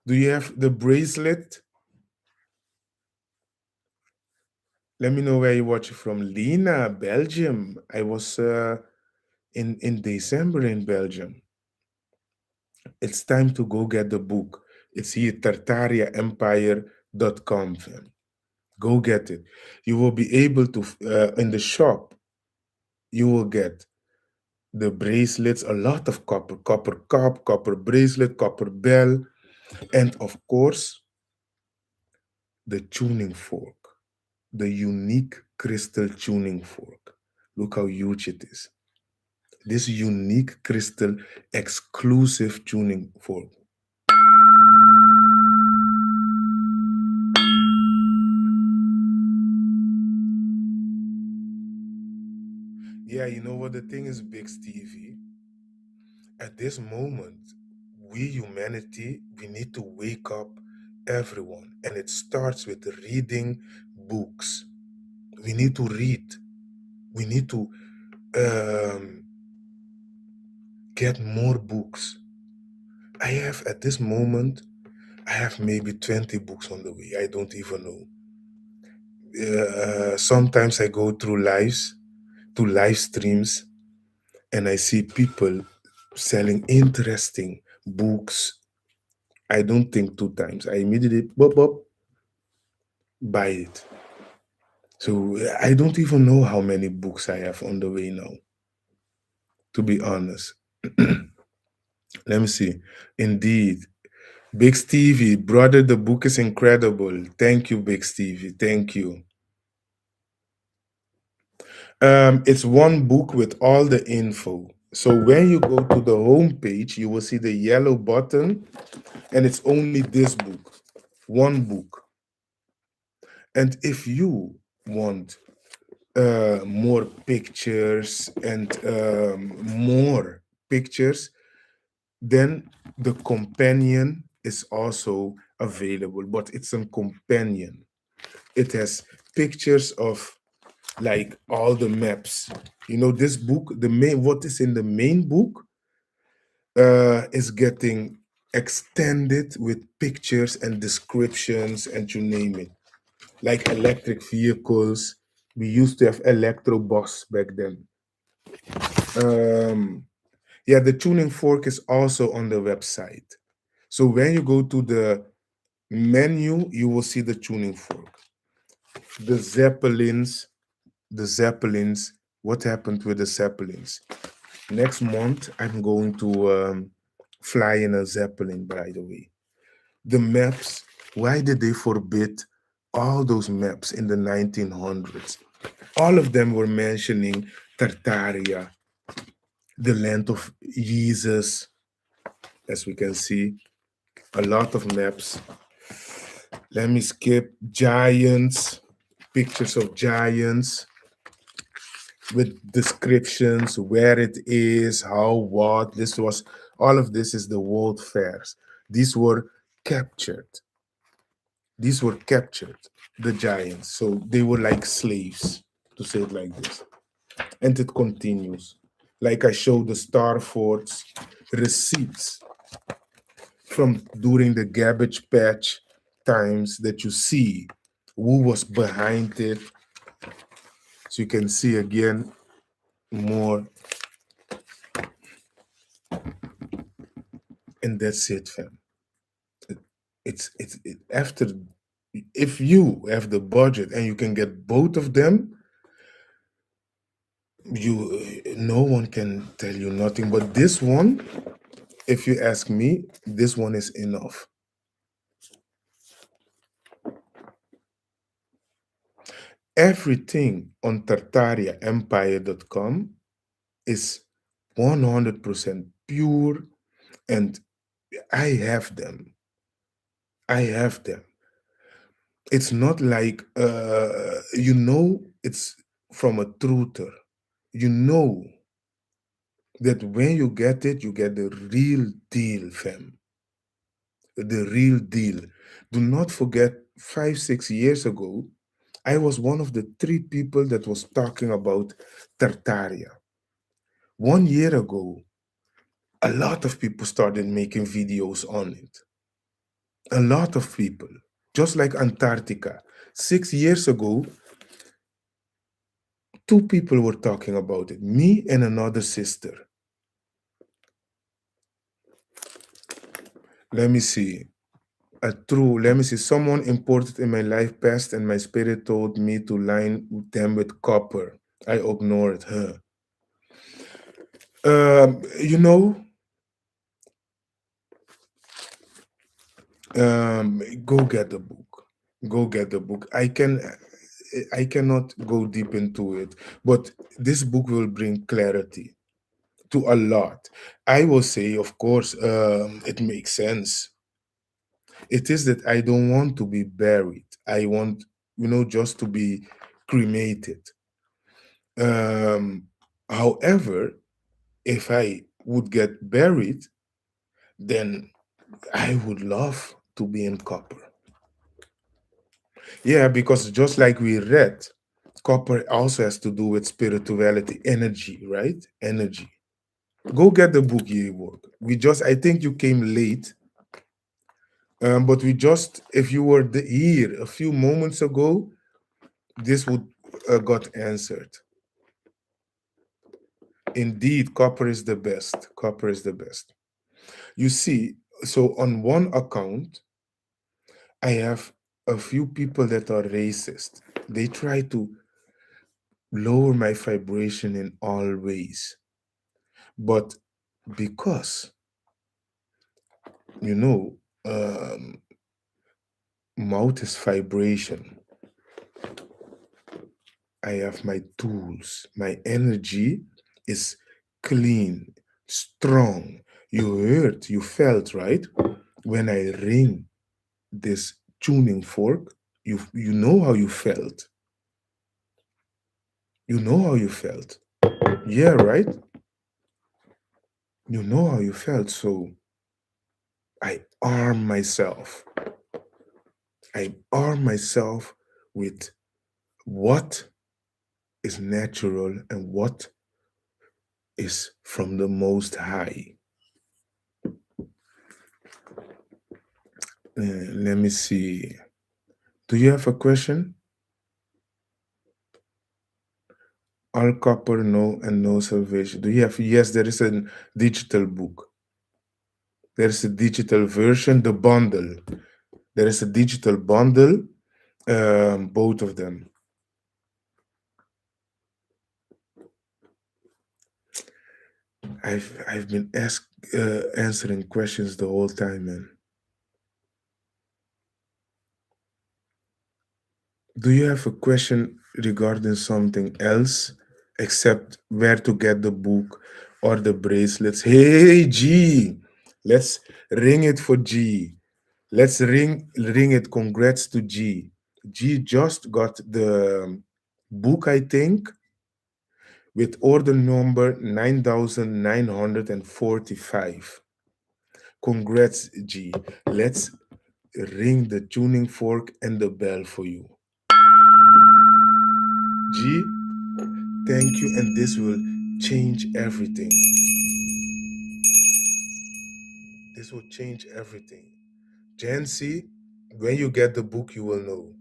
Do you have the bracelet? Let me know where you're watching from. Lena, Belgium. I was in December in Belgium. It's time to go get the book. It's here, tartariaempire.com, fam. Go get it. You will be able to, in the shop, you will get the bracelets, a lot of copper cup, copper bracelet, copper bell, and of course, the tuning fork, the unique crystal tuning fork. Look how huge it is. This unique crystal exclusive tuning fork. Yeah, you know what the thing is, Big Stevie? At this moment, we humanity, we need to wake up everyone. And it starts with reading books. We need to read. We need to um, get more books. I have, at this moment, I have maybe 20 books on the way. I don't even know. Sometimes I go through to live streams, and I see people selling interesting books. I don't think two times. I immediately buy it. So I don't even know how many books I have on the way now, to be honest. Let me see. Indeed. Big Stevie, brother, the book is incredible. Thank you, Big Stevie. Thank you. It's one book with all the info. So when you go to the home page, you will see the yellow button, and it's only this book, one book. And if you want more pictures and more pictures, then the companion is also available, but it's a companion. It has pictures of like all the maps. You know, this book, the main what is in the main book is getting extended with pictures and descriptions and you name it. Like electric vehicles. We used to have electro bus back then. Um, yeah, the tuning fork is also on the website. So when you go to the menu, you will see the tuning fork. The Zeppelins, the Zeppelins. What happened with the Zeppelins? Next month, I'm going to fly in a Zeppelin, by the way. The maps, why did they forbid all those maps in the 1900s? All of them were mentioning Tartaria, the land of Jesus, as we can see, a lot of maps. Let me skip giants, pictures of giants with descriptions, where it is, how, what. This was, all of this is the world fairs. These were captured. These were captured, the giants. So they were like slaves, to say it like this. And it continues. Like I showed the Star Forts receipts from during the garbage patch times that you see who was behind it. So you can see again more, and that's it, fam. After, if you have the budget and you can get both of them, you no one can tell you nothing. But this one, if you ask me, this one is enough. Everything on tartariaempire.com is 100% pure, and I have them. I have them. It's not like it's from a truther. You know that when you get it, you get the real deal, fam. The real deal. Do not forget, 5, 6 years ago, I was one of the 3 people that was talking about Tartaria. 1 year ago, a lot of people started making videos on it. A lot of people. Just like Antarctica. 6 years ago, 2 people were talking about it, me and another sister. Let me see. Let me see. Someone important in my life passed, and my spirit told me to line them with copper. I ignored her. You know, go get the book. Go get the book. I cannot go deep into it, but this book will bring clarity to a lot. I will say, of course, it makes sense. It is that I don't want to be buried. I want, just to be cremated. Um, However, if I would get buried, then I would love to be in copper. Yeah, because just like we read, copper also has to do with spirituality, energy, right? Energy. Go get the book, Yework. I think you came late, but if you were here a few moments ago, this would got answered. Indeed, copper is the best. Copper is the best. You see, so on one account, I have a few people that are racist. They try to lower my vibration in all ways. But because, you know, um, mouth is vibration. I have my tools. My energy is clean, strong. You heard, you felt, right? When I ring this tuning fork, you know how you felt. You know how you felt. Yeah, right? You know how you felt. So I arm myself. I arm myself with what is natural and what is from the Most High. Let me see. Do you have a question? All copper, no, and no salvation. Do you have? Yes, there is a digital book. There is a digital version, the bundle. There is a digital bundle, both of them. I've been answering questions the whole time, man. Do you have a question regarding something else except where to get the book or the bracelets? Hey, G, let's ring it for G. Let's ring it. Congrats to G. G just got the book, I think, with order number 9945. Congrats, G. Let's ring the tuning fork and the bell for you. G, thank you, and this will change everything. This will change everything. Jancy, when you get the book, you will know.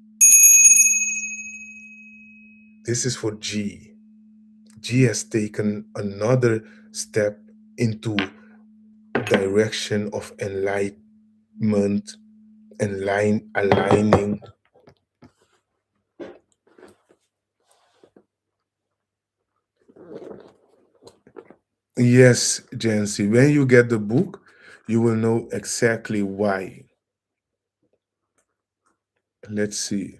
This is for G. G has taken another step into direction of enlightenment and aligning. Yes, Jancy, when you get the book, you will know exactly why. Let's see.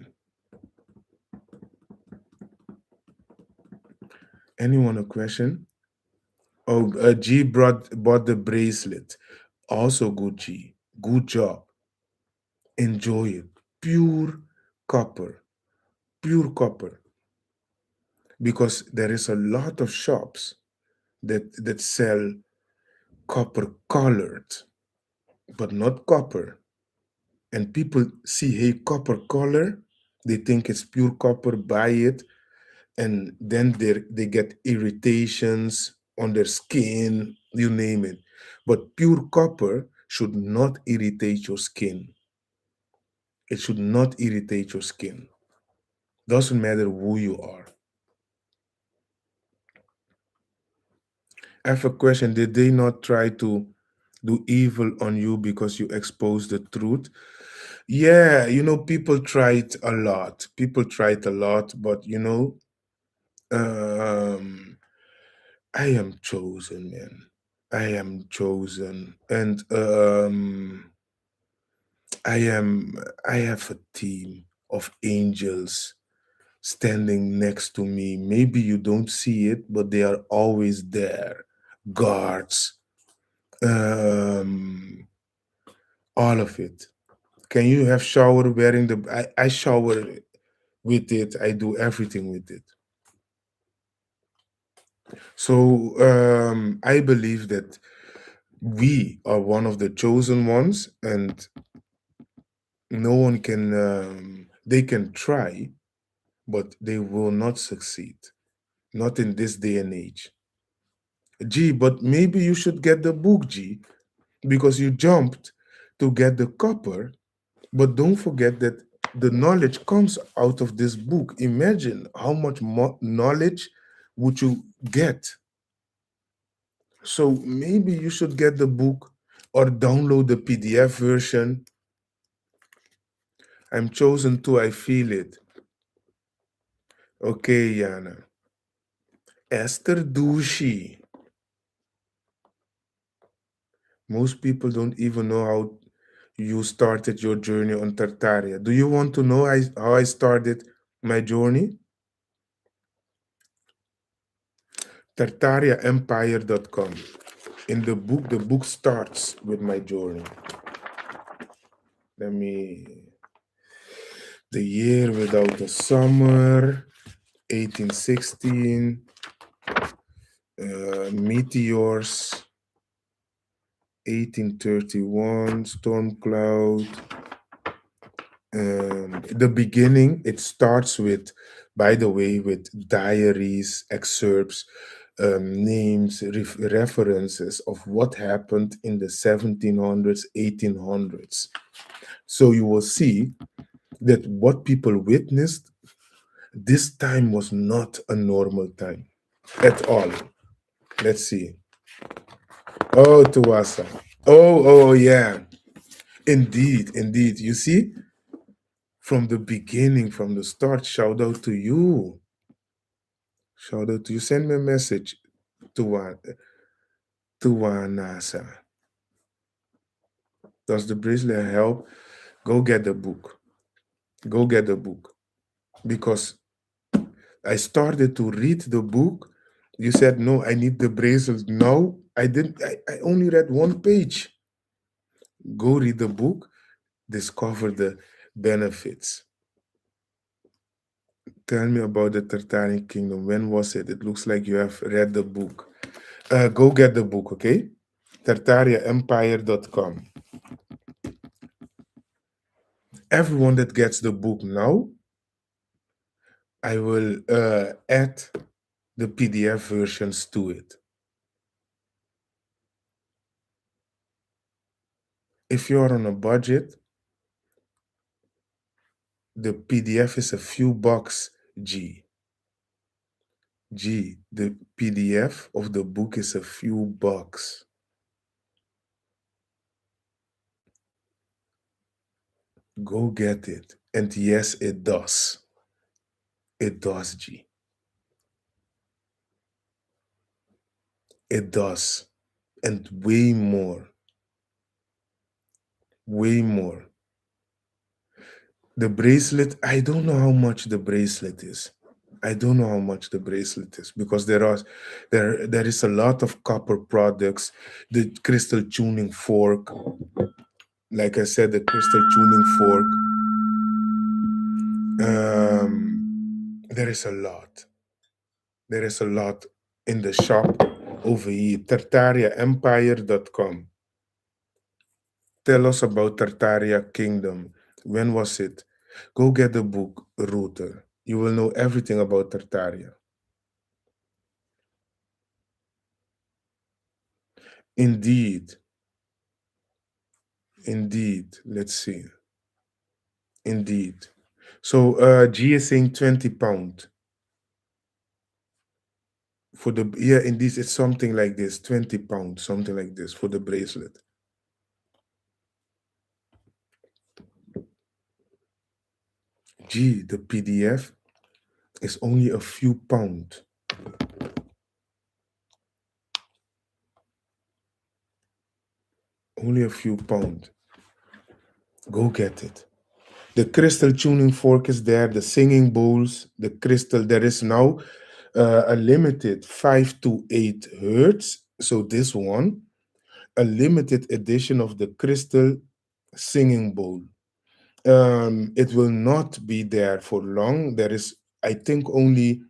Anyone a question? Oh, G bought the bracelet. Also good, G. Good job. Enjoy it. Pure copper. Pure copper. Because there is a lot of shops that sell copper colored, but not copper. And people see, hey, copper color, they think it's pure copper, buy it, and then they get irritations on their skin, you name it. But pure copper should not irritate your skin. It should not irritate your skin. Doesn't matter who you are. I have a question. Did they not try to do evil on you because you exposed the truth? Yeah, people tried a lot. People tried a lot, but um, I am chosen, man. I am chosen, and I am. I have a team of angels standing next to me. Maybe you don't see it, but they are always there. Guards, um, all of it. Can you have shower wearing the? I shower with it. I do everything with it. So I believe that we are one of the chosen ones, and no one can. They can try, but they will not succeed. Not in this day and age. G, but maybe you should get the book, G, because you jumped to get the copper. But don't forget that the knowledge comes out of this book. Imagine how much more knowledge would you get. So maybe you should get the book or download the PDF version. I'm chosen to, I feel it. Okay, Yana. Esther Dushi. Most people don't even know how you started your journey on Tartaria. Do you want to know how I started my journey? tartariaempire.com. In the book starts with my journey. Let me, the year without a summer, 1816, meteors, 1831, storm cloud. The beginning, it starts with, by the way, with diaries, excerpts, names, references of what happened in the 1700s, 1800s. So you will see that what people witnessed, this time was not a normal time at all. Let's see. Oh, Tuwasa. Oh, yeah. Indeed, indeed. You see, from the beginning, from the start, shout out to you. Shout out to you. Send me a message to Nasa. Does the bracelet help? Go get the book. Go get the book. Because I started to read the book. You said, no, I need the bracelet. No, I didn't. I only read one page. Go read the book, discover the benefits. Tell me about the Tartarian kingdom. When was it? It looks like you have read the book. Go get the book, okay? tartariaempire.com. Everyone that gets the book now, I will add the PDF versions to it. If you're on a budget, the PDF is a few bucks, G. The PDF of the book is a few bucks. Go get it. And yes, it does. It does, G. It does. And way more. Way more. The bracelet, I don't know how much the bracelet is. I don't know how much the bracelet is because there is a lot of copper products, the crystal tuning fork. Like I said, the crystal tuning fork. There is a lot. There is a lot in the shop over here. tartariaempire.com. Tell us about Tartaria Kingdom. When was it? Go get the book, Router. You will know everything about Tartaria. Indeed. Indeed. Let's see. Indeed. So G is saying 20 pound. For the, yeah, indeed, it's something like this, 20 pounds, something like this for the bracelet. G, the PDF is only a few pounds. Only a few pounds. Go get it. The crystal tuning fork is there, the singing bowls, the crystal. There is now a limited 5 to 8 hertz. So this one, a limited edition of the crystal singing bowl. It will not be there for long. There is, I think, only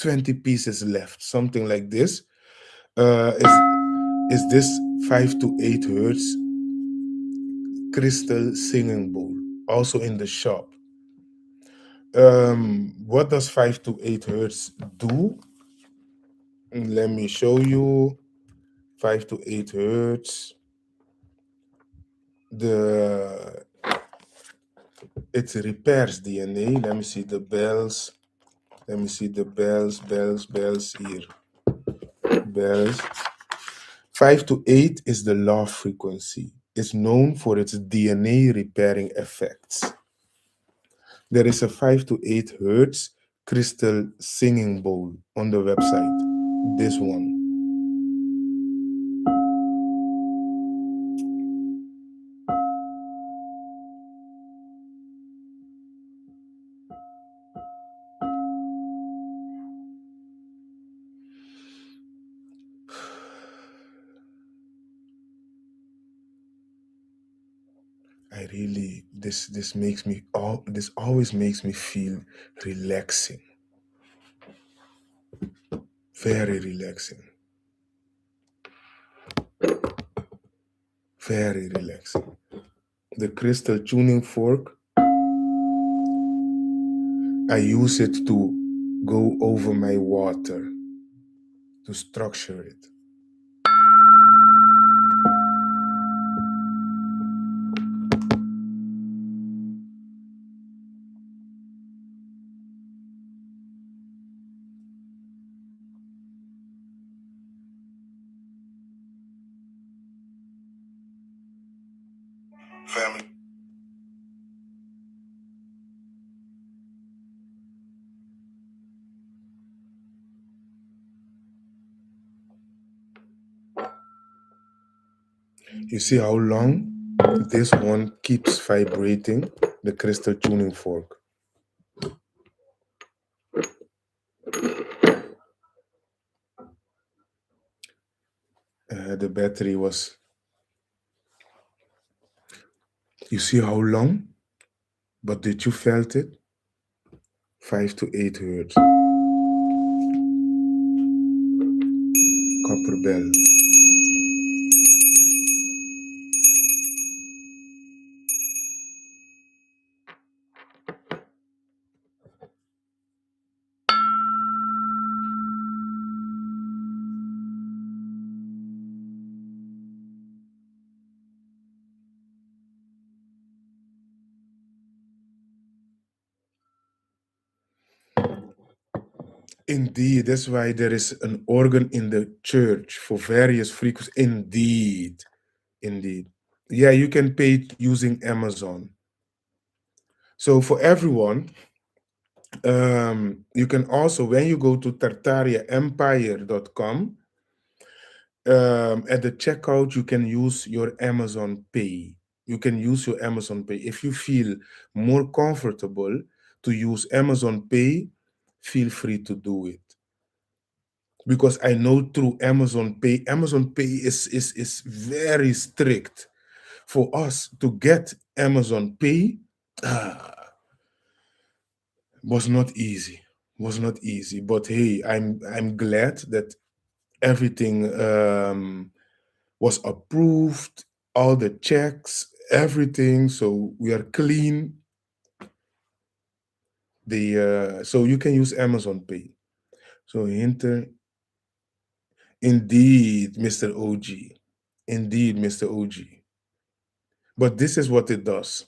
20 pieces left, something like this. Is this 5 to 8 hertz crystal singing bowl, also in the shop. What does 5 to 8 hertz do? Let me show you. 5 to 8 hertz. It repairs DNA. Let me see the bells. Let me see the bells here. Bells. 5 to 8 is the law frequency. It's known for its DNA repairing effects. There is a 5 to 8 hertz crystal singing bowl on the website. This one. I really, this makes me, this always makes me feel relaxing. Very relaxing. Very relaxing. The crystal tuning fork, I use it to go over my water, to structure it. Family. You see how long this one keeps vibrating, the crystal tuning fork. The battery was, you see how long? But did you felt it? 5 to 8 hertz. Copper bell. Indeed, that's why there is an organ in the church for various frequencies. Indeed, indeed. Yeah, you can pay it using Amazon. So for everyone, you can also, when you go to tartariaempire.com, at the checkout, you can use your Amazon Pay. You can use your Amazon Pay. If you feel more comfortable to use Amazon Pay, feel free to do it. Because I know through Amazon Pay is very strict. For us to get Amazon Pay was not easy. Was not easy. But hey, I'm glad that everything was approved, all the checks, everything. So we are clean. So you can use Amazon Pay. So indeed, Mr. OG. Indeed, Mr. OG. But this is what it does.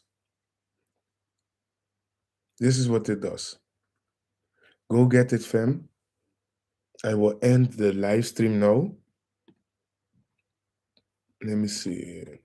This is what it does. Go get it, fam. I will end the live stream now. Let me see.